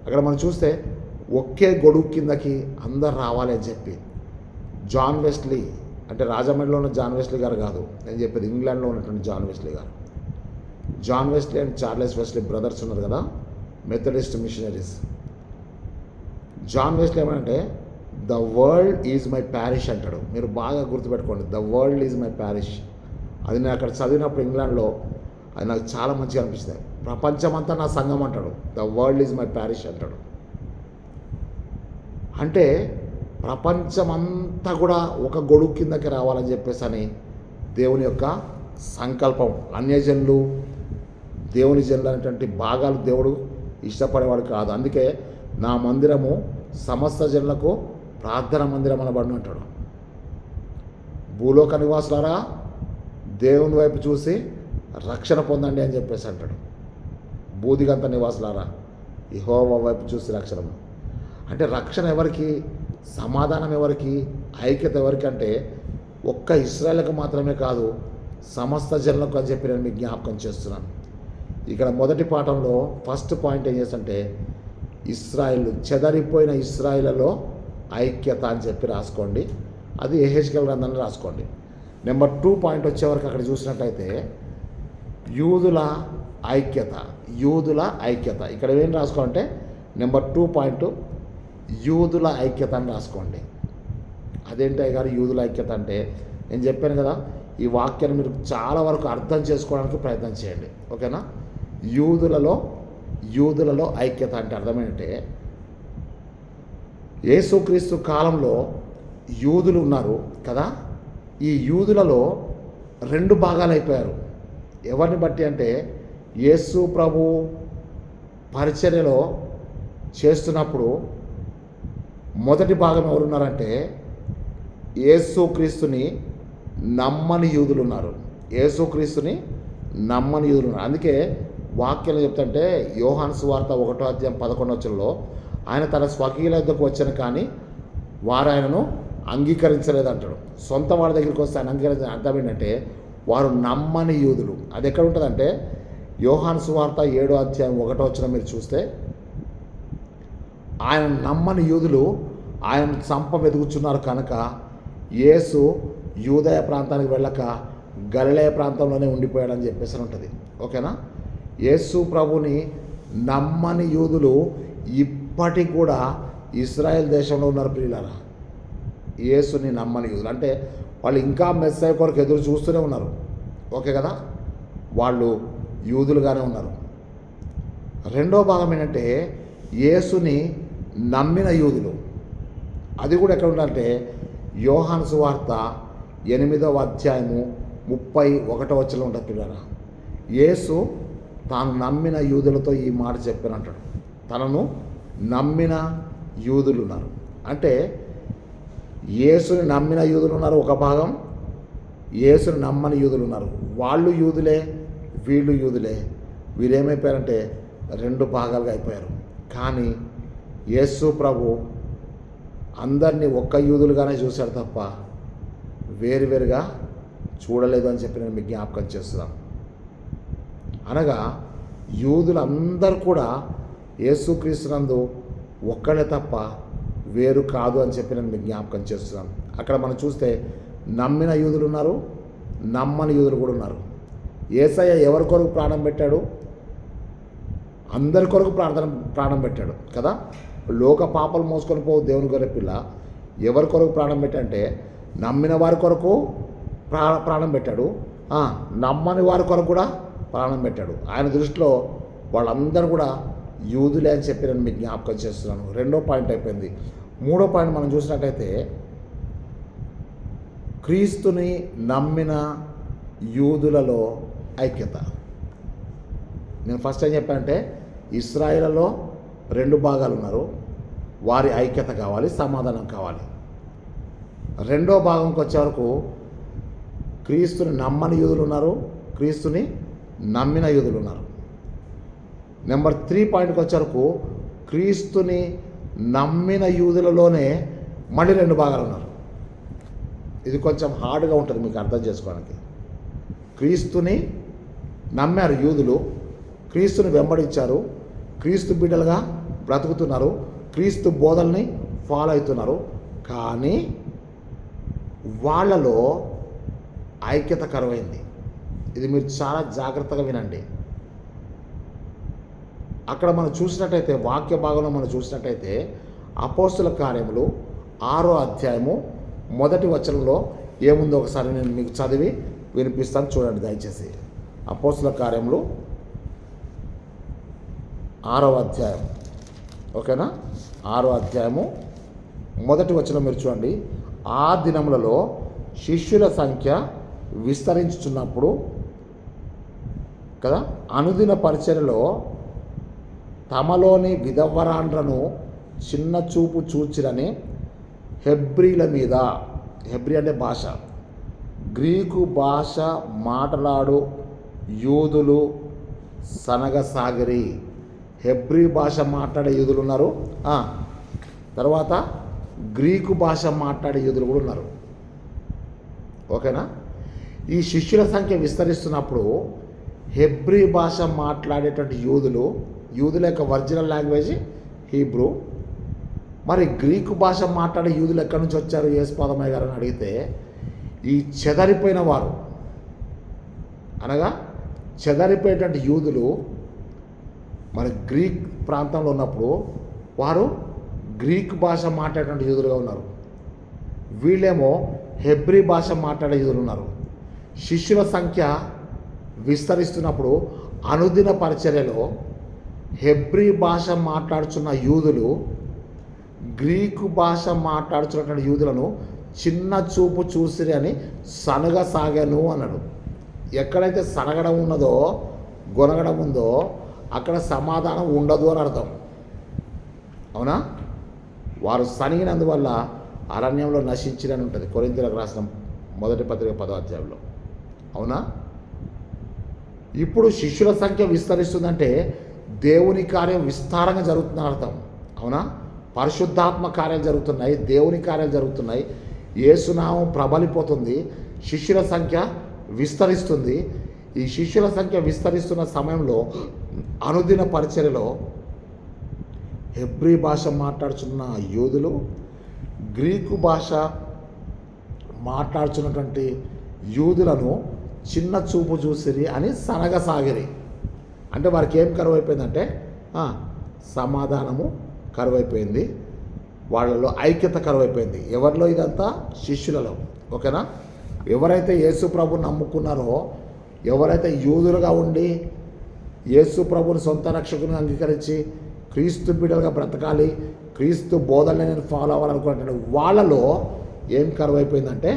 అక్కడ మనం చూస్తే ఒకే గొడుగు కిందకి అందరు రావాలి అని చెప్పి జాన్ వెస్లీ, అంటే రాజమండ్రిలో ఉన్న జాన్ వెస్లీ గారు కాదు నేను చెప్పేది, ఇంగ్లాండ్లో ఉన్నటువంటి జాన్ వెస్లీ గారు. John Wesley and Charles Wesley brothers ఉన్నారు కదా, మెథడిస్ట్ మిషనరీస్. జాన్ వెస్లీ ఏమంటే the world is my parish అంటాడు. మీరు బాగా గుర్తుపెట్టుకోండి, the world is my parish. అది నేను అక్కడ చదివినప్పుడు ఇంగ్లాండ్లో అది నాకు చాలా మంచిగా అనిపిస్తుంది. ప్రపంచమంతా నా సంఘం అంటాడు, the world is my parish అంటాడు. అంటే ప్రపంచమంతా కూడా ఒక గొడుగు కిందకి రావాలని చెప్పేసి అని దేవుని యొక్క సంకల్పం. అన్యజనులు దేవుని జనులు అనేటువంటి భాగాలు దేవుడు ఇష్టపడేవాడు కాదు. అందుకే నా మందిరము సమస్త జనులకు ప్రార్థన మందిరం అనబడిన అంటాడు. భూలోక నివాసులారా దేవుని వైపు చూసి రక్షణ పొందండి అని చెప్పేసి అంటాడు. బూదిగంత నివాసులారా యెహోవా వైపు చూసి రక్షణ. అంటే రక్షణ ఎవరికి, సమాధానం ఎవరికి, ఐక్యత ఎవరికి అంటే ఒక్క ఇశ్రాయేలుకు మాత్రమే కాదు, సమస్త జనులకు అని చెప్పి నేను మీకు జ్ఞాపకం చేస్తున్నాను. ఇక్కడ మొదటి పాఠంలో ఫస్ట్ పాయింట్ ఏం చేస్తుంటే ఇశ్రాయేలు, చెదరిపోయిన ఇశ్రాయేలులో ఐక్యత అని చెప్పి రాసుకోండి. అది యెహెజ్కేలు గ్రంథంలో రాసుకోండి. నెంబర్ 2 పాయింట్ వచ్చేవరకు అక్కడ చూసినట్టయితే యూదుల ఐక్యత. ఇక్కడ ఏం రాసుకోవాలంటే నెంబర్ 2 పాయింట్ యూదుల ఐక్యత అని రాసుకోండి. అదేంటి గారు యూదుల ఐక్యత అంటే, నేను చెప్పాను కదా, ఈ వాక్యాన్ని మీరు చాలా వరకు అర్థం చేసుకోవడానికి ప్రయత్నం చేయండి, ఓకేనా. యూదులలో ఐక్యత అంటే అర్థమేంటంటే యేసుక్రీస్తు కాలంలో యూదులు ఉన్నారు కదా. ఈ యూదులలో 2 భాగాలు అయిపోయారు. ఎవరిని బట్టి అంటే యేసు ప్రభు పరిచర్యలో చేస్తున్నప్పుడు మొదటి భాగం ఎవరున్నారంటే యేసుక్రీస్తుని నమ్మని యూదులు ఉన్నారు. అందుకే వాక్యాలు చెప్తుంటే యోహాను సువార్త 1వ అధ్యాయం 11వ వచనంలో ఆయన తన స్వకీయుల వద్దకు వచ్చాను కానీ వారు ఆయనను అంగీకరించలేదు అంటాడు. సొంత వాడి దగ్గరికి వస్తే ఆయన అంగీకరించిన అర్థం ఏంటంటే వారు నమ్మని యూదులు. అది ఎక్కడ ఉంటుందంటే యోహాను సువార్త 7వ అధ్యాయం 1వ వచనం మీరు చూస్తే ఆయన నమ్మని యూదులు ఆయన చంప వెతుకుచున్నారు కనుక యేసు యూదయ ప్రాంతానికి వెళ్ళక గలిలయ ప్రాంతంలోనే ఉండిపోయాడని చెప్పేసి ఉంటుంది, ఓకేనా. యేసు ప్రభుని నమ్మని యూదులు ఇప్పటికి కూడా ఇశ్రాయేల్ దేశంలో ఉన్నారు ప్రియులారా. యేసుని నమ్మని యూదులు అంటే వాళ్ళు ఇంకా మెస్సయ్య కొరకు ఎదురు చూస్తూనే ఉన్నారు, ఓకే కదా. వాళ్ళు యూదులుగానే ఉన్నారు. రెండో భాగం ఏంటంటే యేసుని నమ్మిన యూదులు. అది కూడా ఎక్కడ ఉండాలంటే యోహాను సువార్త 8వ అధ్యాయము 31వ వచనంలో ఉంటుంది పిల్లరా. యేసు తాను నమ్మిన యూదులతో ఈ మాట చెప్పానంటాడు. తనను నమ్మిన యూదులు ఉన్నారు అంటే యేసుని నమ్మిన యూదులు ఉన్నారు ఒక భాగం, యేసుని నమ్మని యూదులు ఉన్నారు. వాళ్ళు యూదులే, వీళ్ళు యూదులే. వీరేమైపోయారంటే 2 భాగాలుగా అయిపోయారు. కానీ యేసు ప్రభు అందరినీ ఒక్క యూదులుగానే చూశాడు తప్ప వేరువేరుగా చూడలేదు అని చెప్పి నేను మీకు జ్ఞాపకం చేస్తున్నాను. అనగా యూదులందరూ కూడా యేసుక్రీస్తునందు ఒక్కడే తప్ప వేరు కాదు అని చెప్పి నేను మీకు జ్ఞాపకం చేస్తున్నాను. అక్కడ మనం చూస్తే నమ్మిన యూదులు ఉన్నారు, నమ్మని యూదులు కూడా ఉన్నారు. యేసయ్య ఎవరి కొరకు ప్రాణం పెట్టాడు? అందరి కొరకు ప్రాణం పెట్టాడు కదా. లోక పాపలు మోసుకొని పోవు దేవుని గొర్రె పిల్ల ఎవరి కొరకు ప్రాణం పెట్టంటే నమ్మిన వారి కొరకు ప్రాణం పెట్టాడు, నమ్మని వారి కొరకు కూడా ప్రాణం పెట్టాడు. ఆయన దృష్టిలో వాళ్ళందరూ కూడా యూదులే అని చెప్పి నేను మీకు జ్ఞాపకం చేస్తున్నాను. 2వ పాయింట్ అయిపోయింది. 3వ పాయింట్ మనం చూసినట్టయితే క్రీస్తుని నమ్మిన యూదులలో ఐక్యత. నేను ఫస్ట్ ఏం చెప్పానంటే ఇశ్రాయేలులో 2 భాగాలు ఉన్నారు, వారి ఐక్యత కావాలి, సమాధానం కావాలి. 2వ భాగంకి వచ్చే వరకు క్రీస్తుని నమ్మని యూదులు ఉన్నారు, క్రీస్తుని నమ్మిన యూదులు ఉన్నారు. నెంబర్ 3 పాయింట్కి వచ్చే వరకు క్రీస్తుని నమ్మిన యూదులలోనే మళ్ళీ 2 భాగాలు ఉన్నారు. ఇది కొంచెం హార్డ్గా ఉంటుంది మీకు అర్థం చేసుకోవడానికి. క్రీస్తుని నమ్మారు యూదులు, క్రీస్తుని వెంబడించారు, క్రీస్తు బిడ్డలుగా బ్రతుకుతున్నారు, క్రీస్తు బోధల్ని ఫాలో అవుతున్నారు. కానీ వాళ్ళలో ఐక్యత కరువైంది. ఇది మీరు చాలా జాగ్రత్తగా వినండి. అక్కడ మనం చూసినట్టయితే వాక్య భాగంలో మనం చూసినట్టయితే అపోస్తుల కార్యములు 6వ అధ్యాయము 1వ వచనంలో ఏముందో ఒకసారి నేను మీకు చదివి వినిపిస్తాను, చూడండి దయచేసి. అపోస్తుల కార్యములు 6వ అధ్యాయం, ఓకేనా? 6వ అధ్యాయము 1వ వచనం మీరు చూడండి. ఆ దినములలో శిష్యుల సంఖ్య విస్తరించుచున్నప్పుడు కదా అనుదిన పరిచర్యలో తమలోని విధవరాండ్రను చిన్న చూపు చూచిరని హెబ్రీల మీద, హెబ్రీ అంటే భాష, గ్రీకు భాష మాట్లాడు యూదులు సనగసాగిరి. హెబ్రీ భాష మాట్లాడే యూదులు ఉన్నారు, తర్వాత గ్రీకు భాష మాట్లాడే యూదులు కూడా ఉన్నారు, ఓకేనా? ఈ శిష్యుల సంఖ్య విస్తరిస్తున్నప్పుడు హెబ్రీ భాష మాట్లాడేటువంటి యూదుల యొక్క ఒరిజినల్ లాంగ్వేజ్ హీబ్రూ. మరి గ్రీకు భాష మాట్లాడే యూదులు ఎక్కడి నుంచి వచ్చారు యేసుపాదమయ్య గారు అని అడిగితే ఈ చెదరిపోయిన వారు, అనగా చెదరిపోయేటువంటి యూదులు మరి గ్రీక్ ప్రాంతంలో ఉన్నప్పుడు వారు గ్రీక్ భాష మాట్లాడేటువంటి యూదులుగా ఉన్నారు. వీళ్ళేమో హెబ్రీ భాష మాట్లాడే యూదులు ఉన్నారు. శిష్యుల సంఖ్య విస్తరిస్తున్నప్పుడు అనుదిన పరిచర్యలో హెబ్రీ భాష మాట్లాడుతున్న యూదులు గ్రీకు భాష మాట్లాడుతున్నటువంటి యూదులను చిన్న చూపు చూసిరి అని సనగసాగాను అన్నాడు. ఎక్కడైతే సనగడం ఉన్నదో, గొనగడం ఉందో అక్కడ సమాధానం ఉండదు అని అర్థం, అవునా? వారు సనిగినందువల్ల అరణ్యంలో నశించిరని ఉంటుంది కొరింథీయులకు రాసిన 1వ పత్రిక 10వ అధ్యాయంలో, అవునా? ఇప్పుడు శిష్యుల సంఖ్య విస్తరిస్తుందంటే దేవుని కార్యం విస్తారంగా జరుగుతుందని అర్థం, అవునా? పరిశుద్ధాత్మ కార్యాలు జరుగుతున్నాయి, దేవుని కార్యాలు జరుగుతున్నాయి, యేసునామం ప్రబలిపోతుంది, శిష్యుల సంఖ్య విస్తరిస్తుంది. ఈ శిష్యుల సంఖ్య విస్తరిస్తున్న సమయంలో అనుదిన పరిచర్యలో హెబ్రీ భాష మాట్లాడుతున్న యూదులు గ్రీకు భాష మాట్లాడుతున్నటువంటి యూదులను చిన్న చూపు చూసిరి అని సనగసాగిరి. అంటే వారికి ఏం కరువైపోయిందంటే సమాధానము కరువైపోయింది, వాళ్ళలో ఐక్యత కరువైపోయింది. ఎవరిలో? ఇదంతా శిష్యులలో, ఓకేనా? ఎవరైతే యేసు ప్రభుని నమ్ముకున్నారో, ఎవరైతే యూదులుగా ఉండి యేసు ప్రభుని సొంత రక్షకుని అంగీకరించి క్రీస్తు బిడ్డలుగా బ్రతకాలి, క్రీస్తు బోధనని నేను ఫాలో అవ్వాలనుకున్నటువంటి వాళ్ళలో ఏం కరువు అయిపోయిందంటే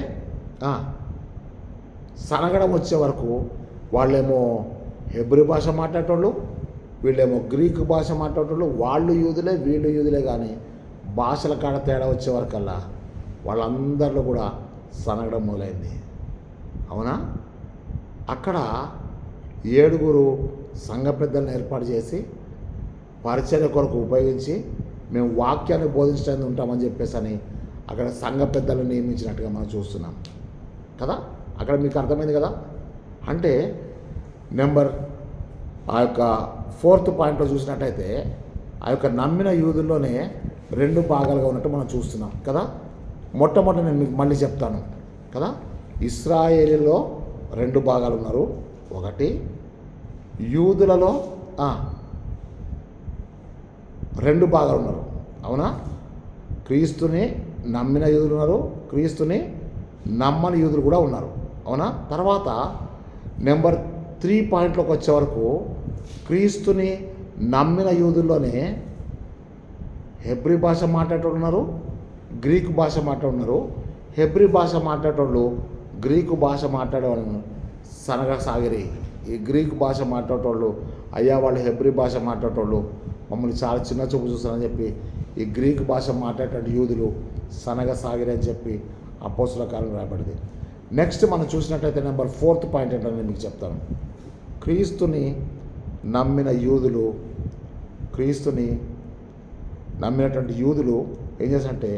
సనగడం వచ్చే వరకు వాళ్ళేమో హెబ్రీ భాష మాట్లాడేటోళ్ళు, వీళ్ళేమో గ్రీకు భాష మాట్లాడేటోళ్ళు. వాళ్ళు యూదులే వీళ్ళు యూదులే, కానీ భాషల కాడ తేడా వచ్చే వరకల్లా వాళ్ళందరిలో కూడా సనగడం మొదలైంది. అవునా? అక్కడ 7 సంఘ పెద్దలను ఏర్పాటు చేసి పరిచర్య కొరకు ఉపయోగించి మేము వాక్యాన్ని బోధించడానికి ఉంటామని చెప్పేసి అని అక్కడ సంఘ పెద్దలను నియమించినట్టుగా మనం చూస్తున్నాం కదా. అక్కడ మీకు అర్థమైంది కదా. అంటే ఆ యొక్క 4th పాయింట్లో చూసినట్టయితే ఆ యొక్క నమ్మిన యూదుల్లోనే 2 భాగాలుగా ఉన్నట్టు మనం చూస్తున్నాం కదా. మొట్టమొదటి నేను మీకు మళ్ళీ చెప్తాను కదా. ఇశ్రాయేలీలో 2 భాగాలు ఉన్నారు. ఒకటి యూదులలో 2 భాగాలు ఉన్నారు. అవునా? క్రీస్తుని నమ్మిన యూదులు ఉన్నారు, క్రీస్తుని నమ్మని యూదులు కూడా ఉన్నారు. అవునా? తర్వాత నెంబర్ 3 పాయింట్లోకి వచ్చే వరకు క్రీస్తుని నమ్మిన యూదుల్లోనే హెబ్రీ భాష మాట్లాడేటోళ్ళు ఉన్నారు, గ్రీకు భాష మాట్లాడున్నారు. హెబ్రీ భాష మాట్లాడేటోళ్ళు గ్రీకు భాష మాట్లాడేవాళ్ళు సనగసాగిరి. ఈ గ్రీకు భాష మాట్లాడేటోళ్ళు అయ్యా వాళ్ళు హెబ్రీ భాష మాట్లాడేటోళ్ళు మమ్మల్ని చాలా చిన్న చూపు చూస్తారని చెప్పి ఈ గ్రీకు భాష మాట్లాడేటువంటి యూదులు సనగసాగిరి అని చెప్పి అపోస్తుల కాలం రాబడింది. నెక్స్ట్ మనం చూసినట్టయితే నెంబర్ 4th పాయింట్ ఏంటని మీకు చెప్తాను. క్రీస్తుని నమ్మిన యూదులు, క్రీస్తుని నమ్మినటువంటి యూదులు ఏం చేశారంటే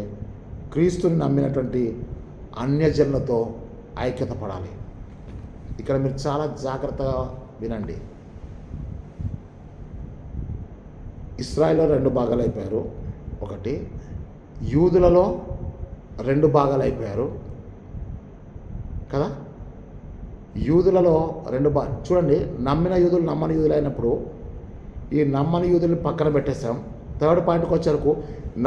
క్రీస్తుని నమ్మినటువంటి అన్యజనులతో ఐక్యత పడాలి. ఇక్కడ మీరు చాలా జాగ్రత్తగా వినండి. ఇశ్రాయేల్లో 2 భాగాలు అయిపోయారు. ఒకటి యూదులలో 2 భాగాలు అయిపోయారు కదా. యూదులలో 2 చూడండి, నమ్మిన యూదులు నమ్మని యూదులు అయినప్పుడు ఈ నమ్మని యూదుల్ని పక్కన పెట్టేశాం. 3rd పాయింట్కి వచ్చేవరకు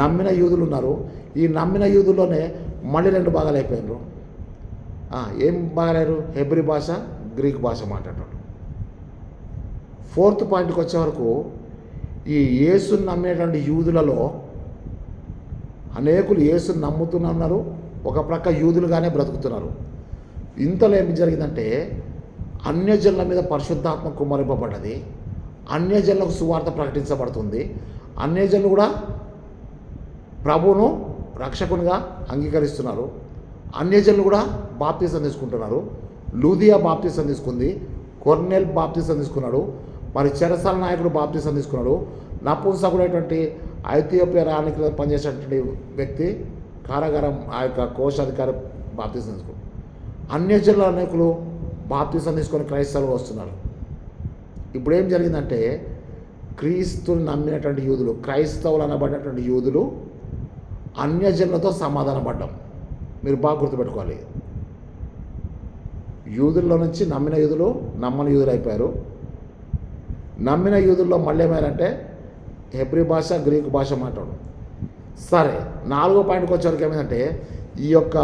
నమ్మిన యూదులు ఉన్నారు. ఈ నమ్మిన యూదుల్లోనే మళ్ళీ 2 భాగాలు అయిపోయారు. ఏం భాగాలయ్యారు? హెబ్రీ భాష, గ్రీక్ భాష మాట్లాడతాడు. 4th పాయింట్కి వచ్చే వరకు ఈ యేసుని నమ్మేటువంటి యూదులలో అనేకులు యేసుని నమ్ముతున్నారు, ఒక ప్రక్క యూదులుగానే బ్రతుకుతున్నారు. ఇంతలో ఏం జరిగిందంటే అన్యజనుల మీద పరిశుద్ధాత్మ కుమ్మరింపబడ్డది. అన్యజనులకు సువార్త ప్రకటించబడుతుంది. అన్యజనులు కూడా ప్రభువును రక్షకునిగా అంగీకరిస్తున్నారు. అన్యజనులు కూడా బాప్తిసం తీసుకుంటున్నారు. లూదియా బాప్తిసం తీసుకుంది, కొర్నేల్ బాప్తిసం తీసుకున్నాడు, మరి చెరసాల నాయకుడు బాప్తిసం తీసుకున్నాడు. నపుంసకుడైనటువంటి ఐథియోపియా రాణికి పనిచేసేటువంటి వ్యక్తి కారాగారం ఆ యొక్క కోశాధికారి బాప్తిసం తీసుకున్నాడు. అన్యజనుల అనేకులు బాప్తిసం తీసుకొని క్రైస్తవులు వస్తున్నారు. ఇప్పుడు ఏం జరిగిందంటే క్రీస్తుని నమ్మినటువంటి యూదులు, క్రైస్తవులు అనబడినటువంటి యూదులు అన్యజనులతో సమాధాన పడ్డాం. మీరు బాగా గుర్తుపెట్టుకోవాలి. యూదుల్లో నుంచి నమ్మిన యూదులు నమ్మని యూదులు అయిపోయారు. నమ్మిన యూదుల్లో మళ్ళీ ఏమైనారంటే హెబ్రీ భాష, గ్రీకు భాష మాట్లాడు. సరే, 4వ పాయింట్కి వచ్చేవరకు ఏమైందంటే ఈ యొక్క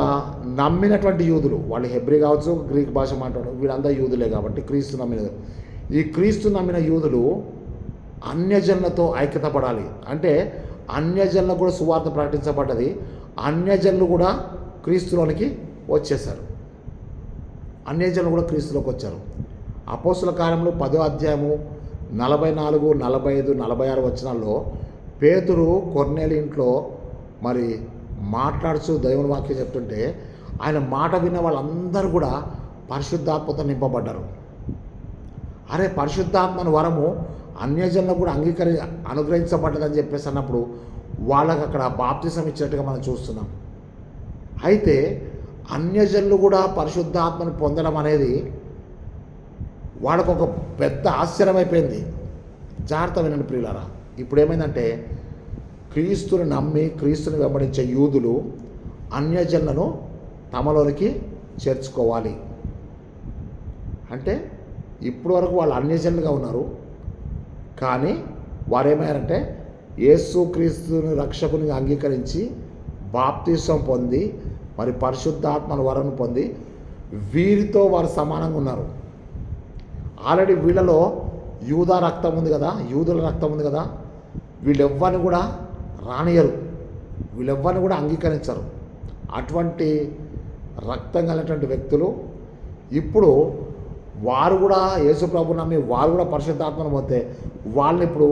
నమ్మినటువంటి యూదులు, వాళ్ళు హెబ్రీ కావచ్చు, గ్రీక్ భాష మాట్లాడు, వీళ్ళందరూ యూదులే కాబట్టి క్రీస్తు నమ్మిన ఈ క్రీస్తు నమ్మిన యూదులు అన్యజనులతో ఐక్యత పడాలి. అంటే అన్యజనులకు కూడా సువార్త ప్రకటించబడ్డది. అన్యజనులు కూడా క్రీస్తులోనికి వచ్చేసారు. అన్యజనులు కూడా క్రీస్తులోకి వచ్చారు. అపోస్తుల కార్యములు 10వ అధ్యాయము 44, 45, 46 వచనాల్లో పేతురు కొర్నేలి ఇంట్లో మరి మాట్లాడుతూ దైవ వాక్యం చెప్తుంటే ఆయన మాట విన్న వాళ్ళందరూ కూడా పరిశుద్ధాత్మతో నింపబడ్డారు. అరే, పరిశుద్ధాత్మను వరము అన్యజనులకు కూడా అనుగ్రహించబడ్డదని చెప్పేసి అన్నప్పుడు వాళ్ళకి అక్కడ బాప్తిసం ఇచ్చినట్టుగా మనం చూస్తున్నాం. అయితే అన్యజనులు కూడా పరిశుద్ధాత్మను పొందడం అనేది వాళ్ళకు ఒక పెద్ద ఆశ్చర్యమైపోయింది. జాగ్రత్త వినండి ప్రియులారా. ఇప్పుడు ఏమైందంటే క్రీస్తుని నమ్మి క్రీస్తుని వెంబడించే యూదులు అన్యజనులను తమలోనికి చేర్చుకోవాలి. అంటే ఇప్పుడు వరకు వాళ్ళు అన్యజనులుగా ఉన్నారు, కానీ వారేమయ్యారంటే యేసు క్రీస్తుని రక్షకునిగా అంగీకరించి బాప్తిసం పొంది మరి పరిశుద్ధాత్మను వరం పొంది వీరితో వారు సమానంగా ఉన్నారు. ఆల్రెడీ వీళ్ళలో యూదా రక్తం ఉంది కదా, యూదుల రక్తం ఉంది కదా, వీళ్ళెవ్వరిని కూడా రానియరు, వీళ్ళెవ్వరిని కూడా అంగీకరించరు. అటువంటి రక్తం కలిగినటువంటి వ్యక్తులు ఇప్పుడు వారు కూడా యేసు ప్రభు నమ్మి వారు కూడా పరిశుద్ధాత్మను పోతే వాళ్ళని ఇప్పుడు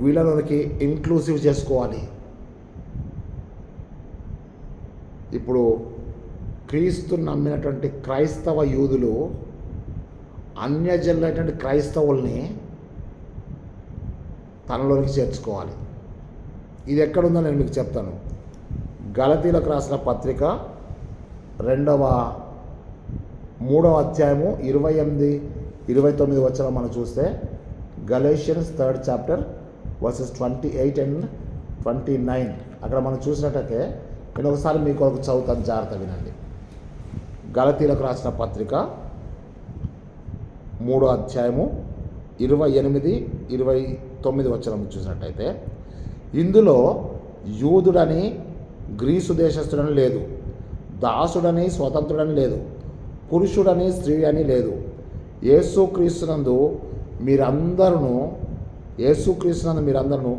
వీళ్ళలోనికి ఇంక్లూసివ్ చేసుకోవాలి. ఇప్పుడు క్రీస్తు నమ్మినటువంటి క్రైస్తవ యూదులు అన్యజనులైనటువంటి క్రైస్తవుల్ని తనలోనికి చేర్చుకోవాలి. ఇది ఎక్కడుందో నేను మీకు చెప్తాను. గలతీలకు రాసిన పత్రిక 3వ అధ్యాయము 28-29 వచనం మనం చూస్తే, Galatians 3rd chapter verses 28 and 29 అక్కడ మనం చూసినట్టయితే నేను ఒకసారి మీకు ఒక చదువుతాను, జాగ్రత్త వినండి. గలతీలకు రాసిన పత్రిక 3వ అధ్యాయము 28-29 వచనం చూసినట్టయితే, ఇందులో యూదుడని గ్రీసు దేశస్థుడని లేదు, దాసుడని స్వతంత్రుడని లేదు, పురుషుడని స్త్రీ అని లేదు, యేసుక్రీస్తునందు మీరందరూ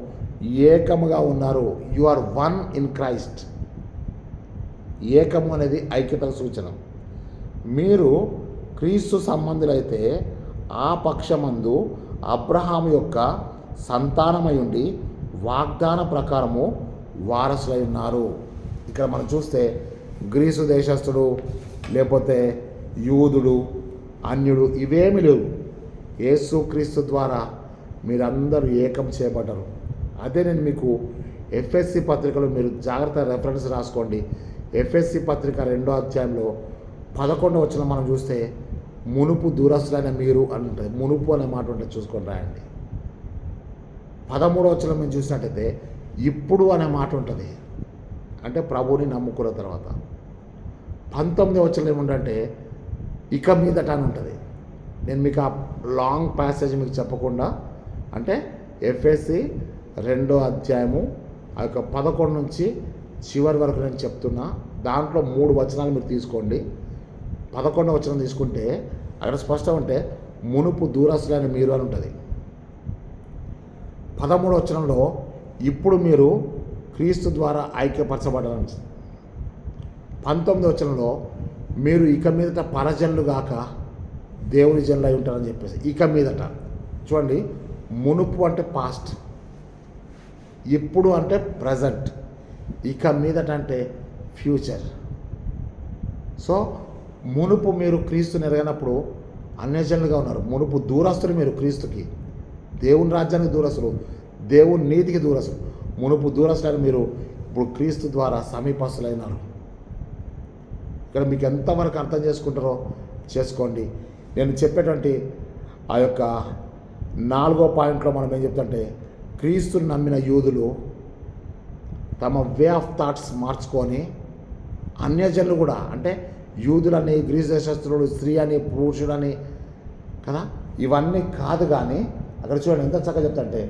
ఏకముగా ఉన్నారు. You are one in Christ. ఏకము అనేది ఐక్యతల సూచన. మీరు క్రీస్తు సంబంధులైతే ఆ పక్షమందు అబ్రహాము యొక్క సంతానమై ఉండి వాగ్దాన ప్రకారము వారసులై ఉన్నారు. ఇక్కడ మనం చూస్తే గ్రీసు దేశస్థుడు లేకపోతే యూదుడు అన్యుడు ఇవేమి లేవు. యేసుక్రీస్తు ద్వారా మీరందరూ ఏకం చేయబడ్డారు. అదే నేను మీకు ఎఫ్ఎస్సి పత్రికలో మీరు జాగ్రత్త రెఫరెన్స్ రాసుకోండి. ఎఫ్ఎస్సి పత్రిక 2వ అధ్యాయంలో 11వ వచనం మనం చూస్తే మునుపు దూరస్తులైన మీరు అని ఉంటుంది. మునుపు అనే మాట ఉంటుంది, చూసుకొని రాయండి. 13వ వచనం మేము చూసినట్టయితే ఇప్పుడు అనే మాట ఉంటుంది, అంటే ప్రభువుని నమ్ముకున్న తర్వాత. 19వ వచనం ఏముందంటే ఇక మీదట అని ఉంటుంది. నేను మీకు ఆ లాంగ్ ప్యాసేజ్ మీకు చెప్పకుండా, అంటే ఎఫ్ఎస్సి 2వ అధ్యాయము ఆ యొక్క 11 నుంచి చివరి వరకు నేను చెప్తున్నా. దాంట్లో 3 వచనాలు మీరు తీసుకోండి. 11వ వచనం తీసుకుంటే అక్కడ స్పష్టం అంటే మునుపు దూరస్తులైన మీరు అని ఉంటుంది. 13వ వచనంలో ఇప్పుడు మీరు క్రీస్తు ద్వారా ఐక్యపరచబడాలని. 19వ వచనంలో మీరు ఇక మీదట పరజనులు గాక దేవుని జనులై ఉంటారని చెప్పేసి. ఇక మీదట చూడండి, మునుపు అంటే పాస్ట్, ఇప్పుడు అంటే ప్రజెంట్, ఇక మీదట అంటే ఫ్యూచర్. సో మునుపు మీరు క్రీస్తుని ఎరగనప్పుడు అన్యజనులుగా ఉన్నారు. మునుపు దూరస్తులు మీరు క్రీస్తుకి, దేవుని రాజ్యానికి దూరస్తులు, దేవుని నీతికి దూరస్తులు. మునుపు దూరస్తులని మీరు ఇప్పుడు క్రీస్తు ద్వారా సమీపస్తులైనారు. ఇక్కడ మీకు ఎంతవరకు అర్థం చేసుకుంటారో చేసుకోండి. నేను చెప్పేటువంటి ఆ యొక్క 4వ పాయింట్లో మనం ఏం చెప్తుంటే, క్రీస్తుని నమ్మిన యూదులు తమ వే ఆఫ్ థాట్స్ మార్చుకొని అన్యజనులు కూడా, అంటే యూదులని, గ్రీసు దేశస్తులు, స్త్రీ అని, పురుషుడని కదా, ఇవన్నీ కాదు. కానీ అక్కడ చూడండి ఎంత చక్కగా చెప్తాంటే,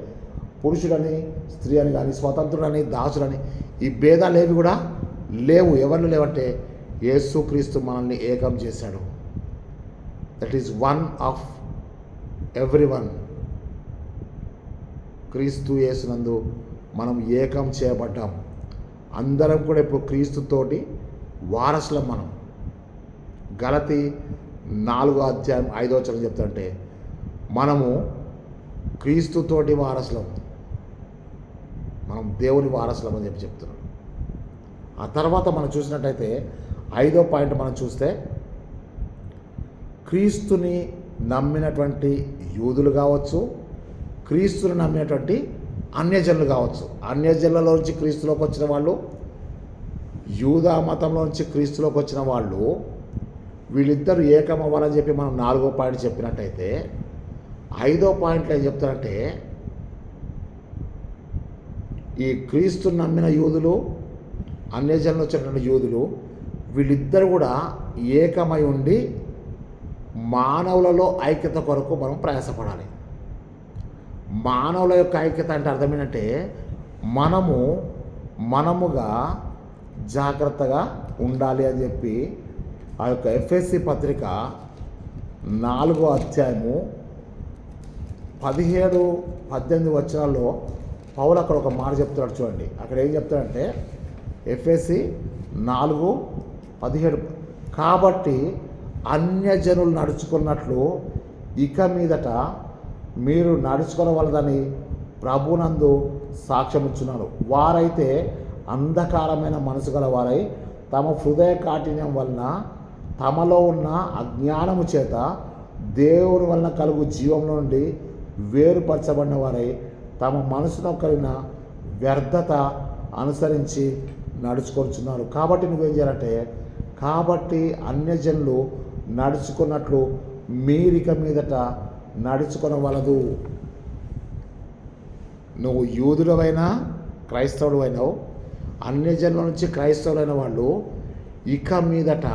పురుషుడని, స్త్రీ అని కానీ, స్వతంత్రుడని, దాసుడని ఈ భేదాలు ఏవి కూడా లేవు. ఎవరు లేవంటే యేసుక్రీస్తు మనల్ని ఏకం చేశాడు. That is one of every one. క్రీస్తు యేసునందు మనం ఏకం చేయబడ్డాం. అందరం కూడా ఇప్పుడు క్రీస్తుతోటి వారసులం మనం. గలతీ 4వ అధ్యాయం 5వ వచనం చెప్తుంటే మనము క్రీస్తుతోటి వారసులం, మనం దేవుని వారసులం అని చెప్తున్నాం. ఆ తర్వాత మనం చూసినట్టయితే 5వ పాయింట్ మనం చూస్తే, క్రీస్తుని నమ్మినటువంటి యూదులు కావచ్చు, క్రీస్తుని నమ్మినటువంటి అన్యజనులు కావచ్చు. అన్యజనులలో నుంచి క్రీస్తులోకి వచ్చిన వాళ్ళు, యూదా మతంలో నుంచి క్రీస్తులోకి వచ్చిన వాళ్ళు, వీళ్ళిద్దరూ ఏకమవ్వాలని చెప్పి మనం 4వ పాయింట్ చెప్పినట్టయితే, 5వ పాయింట్లో ఏం చెప్తారంటే, ఈ క్రీస్తుని నమ్మిన యూదులు, అన్యజనులు వచ్చినటువంటి యూదులు, వీళ్ళిద్దరు కూడా ఏకమై ఉండి మానవులలో ఐక్యత కొరకు మనం ప్రయాసపడాలి. మానవుల యొక్క ఐక్యత అంటే అర్థం ఏంటంటే, మనముగా జాగ్రత్తగా ఉండాలి అని చెప్పి ఆ యొక్క ఎఫ్ఎస్సి పత్రిక 4వ అధ్యాయము 17-18 వచనాల్లో పౌలు అక్కడ ఒక మాట చెప్తున్నాడు చూడండి. అక్కడ ఏం చెప్తాడంటే ఎఫెసీ 4:17 కాబట్టి అన్యజనులు నడుచుకున్నట్లు ఇక మీదట మీరు నడుచుకోవలదని ప్రభునందు సాక్ష్యమిచ్చున్నారు. వారైతే అంధకారమైన మనసు గల వారై తమ హృదయ కాఠిన్యం వలన తమలో ఉన్న అజ్ఞానము చేత దేవుని వలన కలుగు జీవం నుండి వేరుపరచబడిన వారై తమ మనసులో కలిగిన వ్యర్థత అనుసరించి నడుచుకొచ్చున్నారు. కాబట్టి నువ్వేం చేయాలంటే కాబట్టి అన్యజనులు నడుచుకున్నట్లు మీరిక మీదట నడుచుకొనవలదు. నువ్వు యూదుడవైనా క్రైస్తవుడు అయినావు, అన్యజనుల నుంచి క్రైస్తవులైన వాళ్ళు ఇక మీదట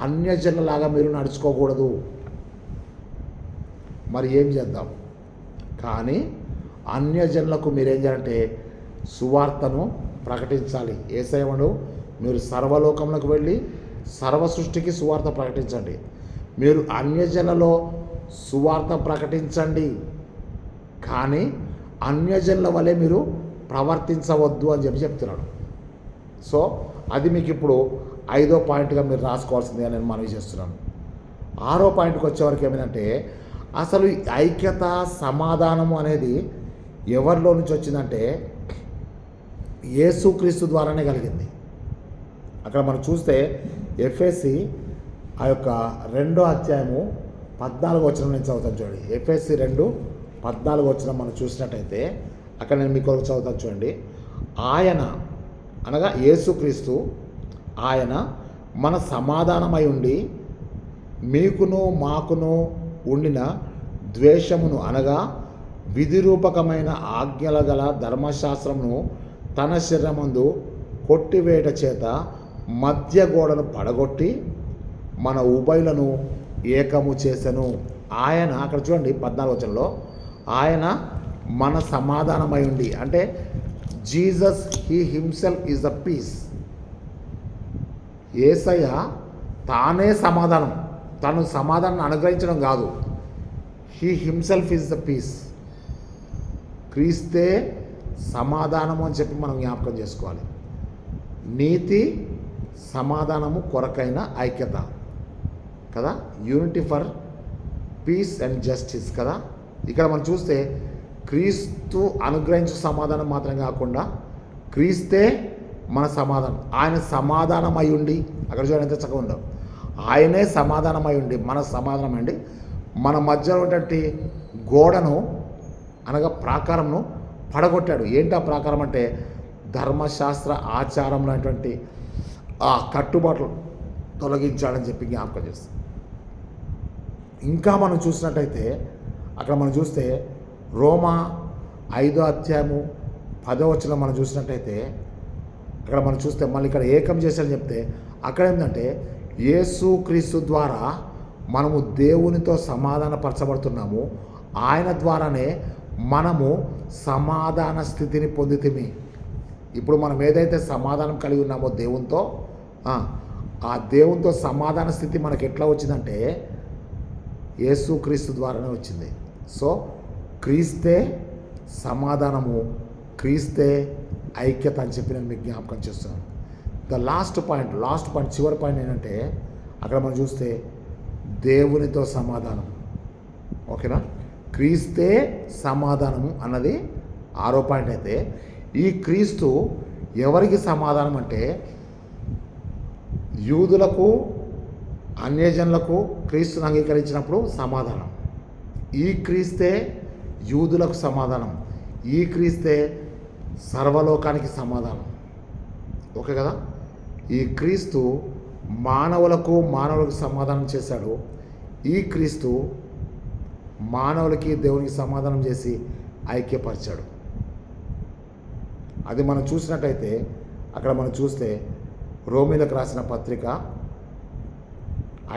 అన్యజనులాగా మీరు నడుచుకోకూడదు. మరి ఏం చేద్దాం? కానీ అన్యజనులకు మీరేం చేయాలంటే సువార్తను ప్రకటించాలి. యేసయ్యను మీరు సర్వలోకములకు వెళ్ళి సర్వ సృష్టికి సువార్త ప్రకటించండి. మీరు అన్యజనులలో సువార్త ప్రకటించండి, కానీ అన్యజనుల వలె మీరు ప్రవర్తించవద్దు అని చెప్తున్నాడు. సో అది మీకు ఇప్పుడు 5వ పాయింట్గా మీరు రాసుకోవాల్సిందిగా నేను మనవి చేస్తున్నాను. 6వ పాయింట్కి వచ్చేవరకు ఏమైందంటే అసలు ఐక్యత సమాధానము అనేది ఎవరిలో నుంచి వచ్చిందంటే యేసుక్రీస్తు ద్వారానే కలిగింది. అక్కడ మనం చూస్తే ఎఫెసీ ఆ యొక్క 2వ అధ్యాయము 14వ వచనం నుంచి చదువుతాను చూడండి. ఎఫెసీ 2:14 వచనం మనం చూసినట్టయితే అక్కడ నేను మీకు చదువుతాను చూడండి. ఆయన అనగా యేసుక్రీస్తు ఆయన మన సమాధానమై ఉండి మీకును మాకును ఉండిన ద్వేషమును అనగా విధిరూపకమైన ఆజ్ఞల గల ధర్మశాస్త్రమును తన శరీరమందు కొట్టివేట చేత మధ్య గోడను పడగొట్టి మన ఉభయులను ఏకము చేసెను. ఆయన అక్కడ చూడండి 14వ వచనంలో ఆయన మన సమాధానమై ఉండి అంటే Jesus he himself is the peace. యేసయ్య తానే సమాధానం, తను సమాధానం అనుగ్రహించడం కాదు. He himself is the peace. క్రీస్తే సమాధానము అని చెప్పి మనం జ్ఞాపకం చేసుకోవాలి. నీతి సమాధానము కొరకైన ఐక్యత కదా, unity for piece and justice కదా. ఇక్కడ మనం చూస్తే క్రీస్తు అనుగ్రహించు సమాధానం మాత్రం కాకుండా క్రీస్తే మన సమాధానం. ఆయన సమాధానమై ఉండి అక్కడ చూడండి ఎంత చక్కగా ఉండవు. ఆయనే సమాధానమై ఉండి మన సమాధానం అండి మన మధ్యలో ఉన్నటువంటి గోడను అనగా ప్రాకారంను పడగొట్టాడు. ఏంటి ఆ ప్రాకారం అంటే ధర్మశాస్త్ర ఆచారంలో అనేటువంటి ఆ కట్టుబాట్లు తొలగించాడని చెప్పి జ్ఞాపకం చేస్తాం. ఇంకా మనం చూసినట్టయితే అక్కడ మనం చూస్తే రోమా 5వ అధ్యాయము 10వ వచనం మనం చూసినట్టయితే అక్కడ మనం చూస్తే మళ్ళీ ఇక్కడ ఏకం చేశారని చెప్తే అక్కడ ఏంటంటే యేసుక్రీస్తు ద్వారా మనము దేవునితో సమాధానపరచబడుతున్నాము. ఆయన ద్వారానే మనము సమాధాన స్థితిని పొందితిమి. ఇప్పుడు మనం ఏదైతే సమాధానం కలిగి ఉన్నామో దేవునితో, ఆ దేవునితో సమాధాన స్థితి మనకి ఎట్లా వచ్చిందంటే యేసుక్రీస్తు ద్వారానే వచ్చింది. సో క్రీస్తే సమాధానము, క్రీస్తే ఐక్యత అని చెప్పి నేను మీకు జ్ఞాపకం చేస్తున్నాను. లాస్ట్ పాయింట్ చివరి పాయింట్ ఏంటంటే అక్కడ మనం చూస్తే దేవునితో సమాధానం. ఓకేనా, క్రీస్తే సమాధానము అన్నది 6వ పాయింట్. అయితే ఈ క్రీస్తు ఎవరికి సమాధానం అంటే యూదులకు అన్యజనులకు క్రీస్తుని అంగీకరించినప్పుడు సమాధానం. ఈ క్రీస్తే యూదులకు సమాధానం, ఈ క్రీస్తే సర్వలోకానికి సమాధానం. ఓకే కదా, ఈ క్రీస్తు మానవులకు సమాధానం చేశాడు. ఈ క్రీస్తు మానవులకి దేవునికి సమాధానం చేసి ఐక్యపరిచాడు. అది మనం చూసినట్టయితే అక్కడ మనం చూస్తే రోమీలకు రాసిన పత్రిక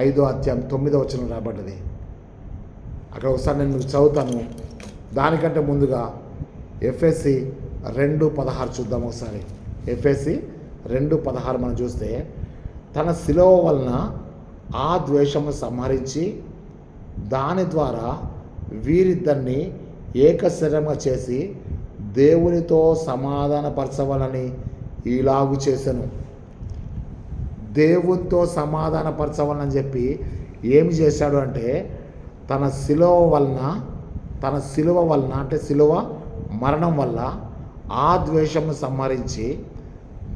5వ అధ్యాయం 9వ వచనం రాబడ్డది. అక్కడ ఒకసారి నేను మీకు చదువుతాను. దానికంటే ముందుగా ఎఫెసీ 2:16 చూద్దాం ఒకసారి. ఎఫెసీ 2:16 మనం చూస్తే తన శిలువ వలన ఆ ద్వేషము సంహరించి దాని ద్వారా వీరిద్దరిని ఏక శరీరంగా చేసి దేవునితో సమాధానపరచవాలని ఇలాగు చేశాను. దేవునితో సమాధానపరచవాలని చెప్పి ఏమి చేశాడు అంటే తన శిలువ వలన అంటే శిలువ మరణం వల్ల ఆ ద్వేషమును సంహరించి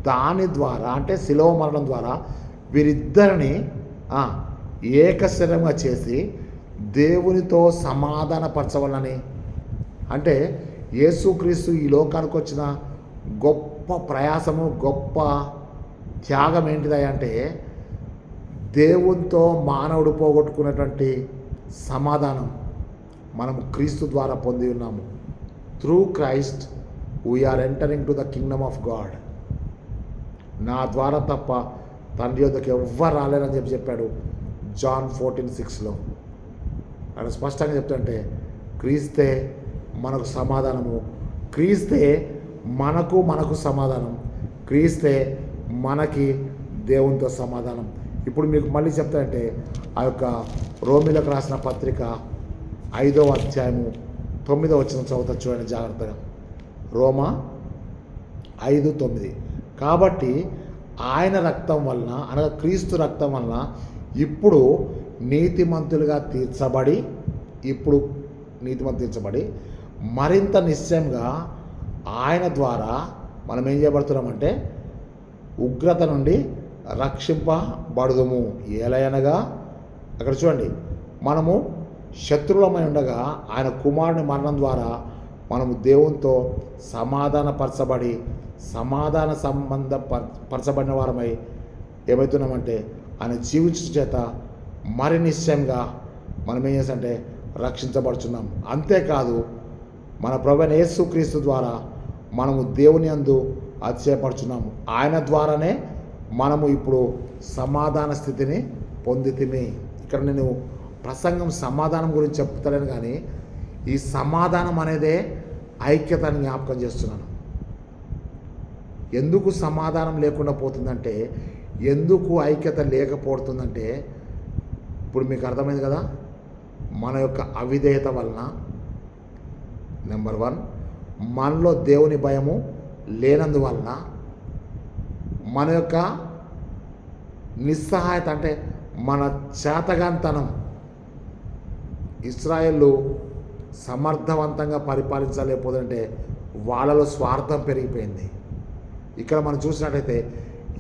దాని ద్వారా అంటే శిలువ మరణం ద్వారా వీరిద్దరిని ఏకశరంగా చేసి దేవునితో సమాధానపరచవాలని, అంటే యేసుక్రీస్తు ఈ లోకానికి వచ్చిన గొప్ప ప్రయాసము, గొప్ప త్యాగం ఏంటిది అంటే దేవునితో మానవుడు పోగొట్టుకున్నటువంటి సమాధానం మనం క్రీస్తు ద్వారా పొంది ఉన్నాము. Through Christ we are entering to the kingdom of God. నా ద్వారా తప్ప తండ్రి యొద్దకు ఎవ్వరు రాలేరని చెప్పాడు జాన్ 14:6లో. ఆయన స్పష్టంగా చెప్తుంటే క్రీస్తే మనకు సమాధానము, క్రీస్తే మనకు సమాధానం, క్రీస్తే మనకి దేవునితో సమాధానం. ఇప్పుడు మీకు మళ్ళీ చెప్తానంటే ఆ యొక్క రోమిలకు రాసిన పత్రిక 5వ అధ్యాయము 9వ వచనం చదువుతా చూడండి జాగ్రత్తగా. రోమా 5:9. కాబట్టి ఆయన రక్తం వలన అనగా క్రీస్తు రక్తం వలన ఇప్పుడు నీతిమంతులుగా తీర్చబడి మరింత నిశ్చయంగా ఆయన ద్వారా మనం ఏం చేయబడుతున్నామంటే ఉగ్రత నుండి రక్షింపబడుదుము. ఎలయనగా అక్కడ చూడండి, మనము శత్రువులమై ఉండగా ఆయన కుమారుని మరణం ద్వారా మనము దేవునితో సమాధాన పరచబడిన వారమై ఏమవుతున్నామంటే ఆయన జీవించు చేత మరి నిశ్చయంగా మనం ఏం చేస్తామంటే రక్షించబడుచున్నాం. అంతేకాదు మన ప్రభువైన యేసుక్రీస్తు ద్వారా మనము దేవుని యందు అతిశయపడుచున్నాము. ఆయన ద్వారానే మనము ఇప్పుడు సమాధాన స్థితిని పొందితిమి. ఇక్కడ నేను ప్రసంగం సమాధానం గురించి చెప్తలేను, కానీ ఈ సమాధానం అనేదే ఐక్యతని జ్ఞాపకం చేస్తున్నాను. ఎందుకు సమాధానం లేకుండా పోతుందంటే, ఎందుకు ఐక్యత లేకపోతుందంటే ఇప్పుడు మీకు అర్థమైంది కదా. మన యొక్క అవిధేయత వలన, నెంబర్ 1, మనలో దేవుని భయము లేనందువలన, మన యొక్క నిస్సహాయత అంటే మన చేతగాంతనం. ఇశ్రాయేలు సమర్థవంతంగా పరిపాలించలేకపోతుందంటే వాళ్ళలో స్వార్థం పెరిగిపోయింది. ఇక్కడ మనం చూసినట్టయితే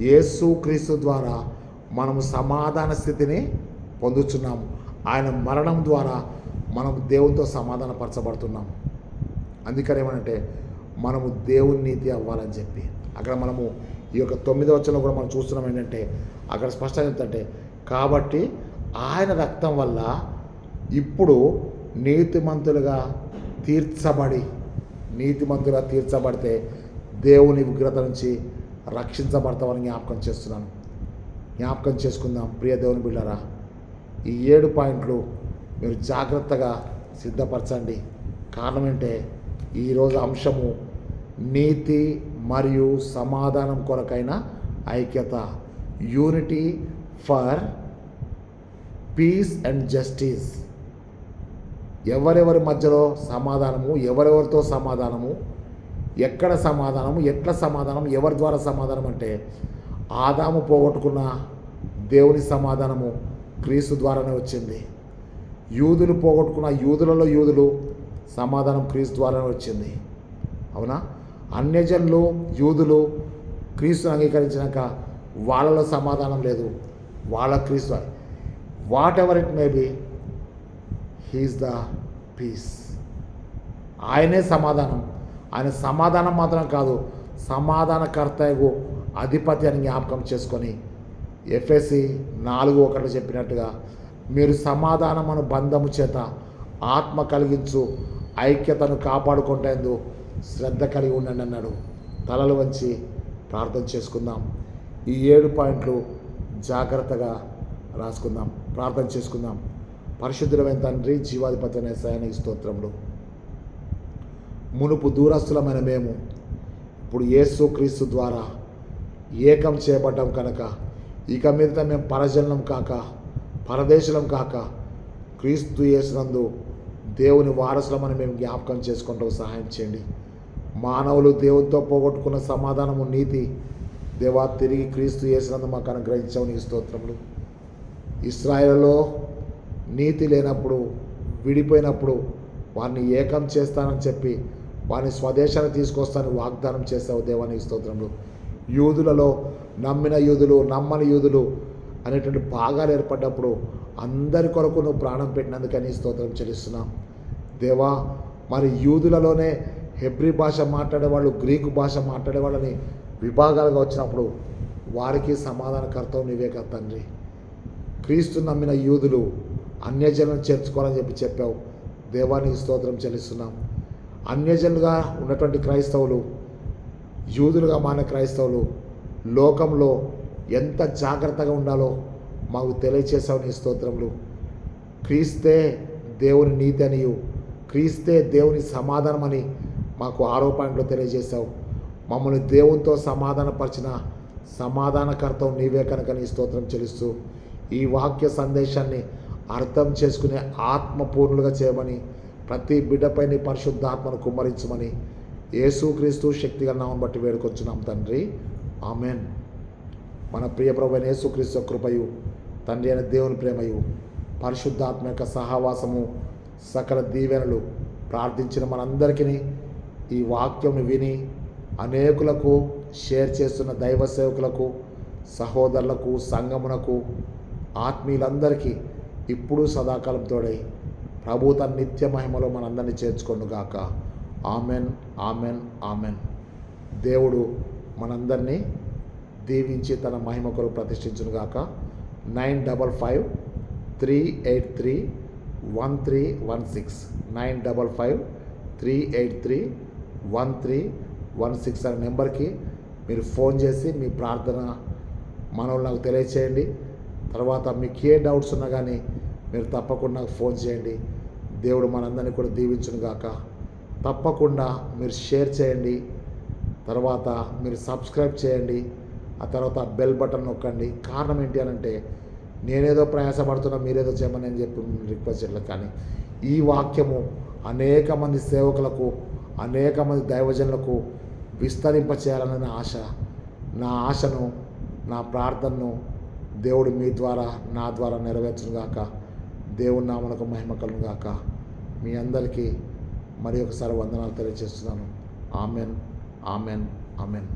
యేసుక్రీస్తు ద్వారా మనము సమాధాన స్థితిని పొందుతున్నాము. ఆయన మరణం ద్వారా మనం దేవునితో సమాధానపరచబడుతున్నాము. అందుకని ఏమనంటే మనము దేవుని నీతి అవ్వాలని చెప్పి అక్కడ మనము ఈ యొక్క 9వ వచనంలో కూడా మనం చూస్తున్నాం. ఏంటంటే అక్కడ స్పష్టంగా చెప్తుంటే, కాబట్టి ఆయన రక్తం వల్ల ఇప్పుడు నీతిమంతులుగా తీర్చబడితే దేవుని ఉగ్రత నుంచి రక్షించబడతామని జ్ఞాపకం చేసుకుందాం. ప్రియ దేవుని బిడ్డలారా, ఈ 7 పాయింట్లు మీరు జాగ్రత్తగా సిద్ధపరచండి. కారణం ఏంటంటే ఈరోజు అంశము నీతి మరియు సమాధానం కొరకైన ఐక్యత, unity for piece and justice. ఎవరెవరి మధ్యలో సమాధానము, ఎవరెవరితో సమాధానము, ఎక్కడ సమాధానము, ఎట్లా సమాధానం, ఎవరి ద్వారా సమాధానం అంటే ఆదాము పోగొట్టుకున్న దేవుని సమాధానము క్రీస్తు ద్వారానే వచ్చింది. యూదులు పోగొట్టుకున్న యూదులలో యూదులు సమాధానం క్రీస్తు ద్వారానే వచ్చింది. అవునా? అన్యజనులు యూదులు క్రీస్తుని అంగీకరించినాక వాళ్ళలో సమాధానం లేదు, వాళ్ళ Kristu. Whatever it may be, he is the peace. ఆయనే సమాధానం. ఆయన సమాధానం మాత్రం కాదు, సమాధానకర్తయగు అధిపతి అని జ్ఞాపకం చేసుకొని ఎఫెసీ 4:1 చెప్పినట్టుగా మీరు సమాధానమును బంధము చేత ఆత్మ కలిగించు ఐక్యతను కాపాడుకుంటేందు శ్రద్ధ కలిగి ఉండండి అన్నాడు. తలలు వంచి ప్రార్థన చేసుకుందాం. ఈ 7 పాయింట్లు జాగ్రత్తగా రాసుకుందాం, ప్రార్థన చేసుకుందాం. పరిశుద్ధులైన తండ్రి, జీవాధిపతి అనే యేసయ్యా స్తోత్రములు. మునుపు దూరస్తులమైన మేము ఇప్పుడు యేసుక్రీస్తు ద్వారా ఏకం చేయబడ్డాం కనుక ఇక మీదట మేము పరజనం కాక పరదేశులం కాక క్రీస్తు యేసునందు దేవుని వారసులమని మేము జ్ఞాపకం చేసుకుంటూ సహాయం చేయండి. మానవులు దేవునితో పోగొట్టుకున్న సమాధానము, నీతి దేవా తిరిగి క్రీస్తు యేసునందు మాకు అనుగ్రహించావు. నీకు స్తోత్రములు. ఇశ్రాయేలులో నీతి లేనప్పుడు, విడిపోయినప్పుడు వారిని ఏకం చేస్తానని చెప్పి వారిని స్వదేశాన్ని తీసుకొస్తానని వాగ్దానం చేస్తావు దేవా. నీకు స్తోత్రములు. యూదులలో నమ్మిన యూదులు, నమ్మని యూదులు అనేటువంటి భాగాలు ఏర్పడ్డప్పుడు అందరి కొరకు నువ్వు ప్రాణం పెట్టినందుకని స్తోత్రం చెల్లిస్తున్నాం దేవా. మరి యూదులలోనే హెబ్రీ భాష మాట్లాడేవాళ్ళు, గ్రీకు భాష మాట్లాడేవాళ్ళని విభాగాలుగా వచ్చినప్పుడు వారికి సమాధానకర్తవు నీవే కదా తండ్రి. క్రీస్తు నమ్మిన యూదులు అన్యజనులను చేర్చుకోవాలని చెప్పావు దేవా. నీకు స్తోత్రం చెల్లిస్తున్నాం. అన్యజనులుగా ఉన్నటువంటి క్రైస్తవులు, యూదులుగా మారిన క్రైస్తవులు లోకంలో ఎంత జాగ్రత్తగా ఉండాలో మాకు తెలియచేసావు. నీ స్తోత్రములు. క్రీస్తే దేవుని నీతి అనియు, క్రీస్తే దేవుని సమాధానమని మాకు 6వ పాయింట్లో తెలియజేశావు. మమ్మల్ని దేవునితో సమాధానపరిచిన సమాధానకర్తవు నీవే కనుక నీ స్తోత్రం చెల్లిస్తూ ఈ వాక్య సందేశాన్ని అర్థం చేసుకునే ఆత్మపూర్ణులుగా చేయమని, ప్రతి బిడ్డపై నీ పరిశుద్ధాత్మను కుమ్మరించమని యేసుక్రీస్తు శక్తిగల నామమును బట్టి వేడుకొచ్చున్నాం తండ్రి. ఆమెన్. మన ప్రియ ప్రభువైన యేసుక్రీస్తు కృపయు, తండ్రి అయిన దేవుని ప్రేమయు, పరిశుద్ధాత్మ యొక్క సహవాసము, సకల దీవెనలు ప్రార్థించిన మనందరికీ ఈ వాక్యం విని అనేకులకు షేర్ చేస్తున్న దైవ సేవకులకు, సహోదరులకు, సంఘమునకు, ఆత్మీయులందరికీ ఇప్పుడు సదాకాలం తోడై ప్రభు తన నిత్య మహిమలో మనందరినీ చేర్చుకొనుగాక. Amen, amen, amen. దేవుడు మనందరినీ దీవించి తన మహిమ కొరకు ప్రతిష్ఠించునుగాక. 9553831316 9553831316 అనే నెంబర్కి మీరు ఫోన్ చేసి మీ ప్రార్థన మనల్ని నాకు తెలియచేయండి. తర్వాత మీకు ఏ డౌట్స్ ఉన్నా కానీ మీరు తప్పకుండా నాకు ఫోన్ చేయండి. దేవుడు మనందరినీ కూడా దీవించునుగాక. తప్పకుండా మీరు షేర్ చేయండి, తర్వాత మీరు సబ్స్క్రైబ్ చేయండి, ఆ తర్వాత బెల్ బటన్ నొక్కండి. కారణం ఏంటి అనంటే నేనేదో ప్రయాసపడుతున్నా మీరేదో చేయమని అని చెప్పి రిక్వెస్ట్ చేయలేదు, కానీ ఈ వాక్యము అనేక మంది సేవకులకు, అనేక మంది దైవజనులకు విస్తరింపచేయాలనే ఆశ. నా ఆశను, నా ప్రార్థనను దేవుడు మీ ద్వారా, నా ద్వారా నెరవేర్చునుగాక. దేవుని నామమునకు మహిమ కలుగునుగాక. మీ అందరికీ మరి ఒకసారి వందనాలు తెలియజేస్తున్నాను. Amen, amen, amen.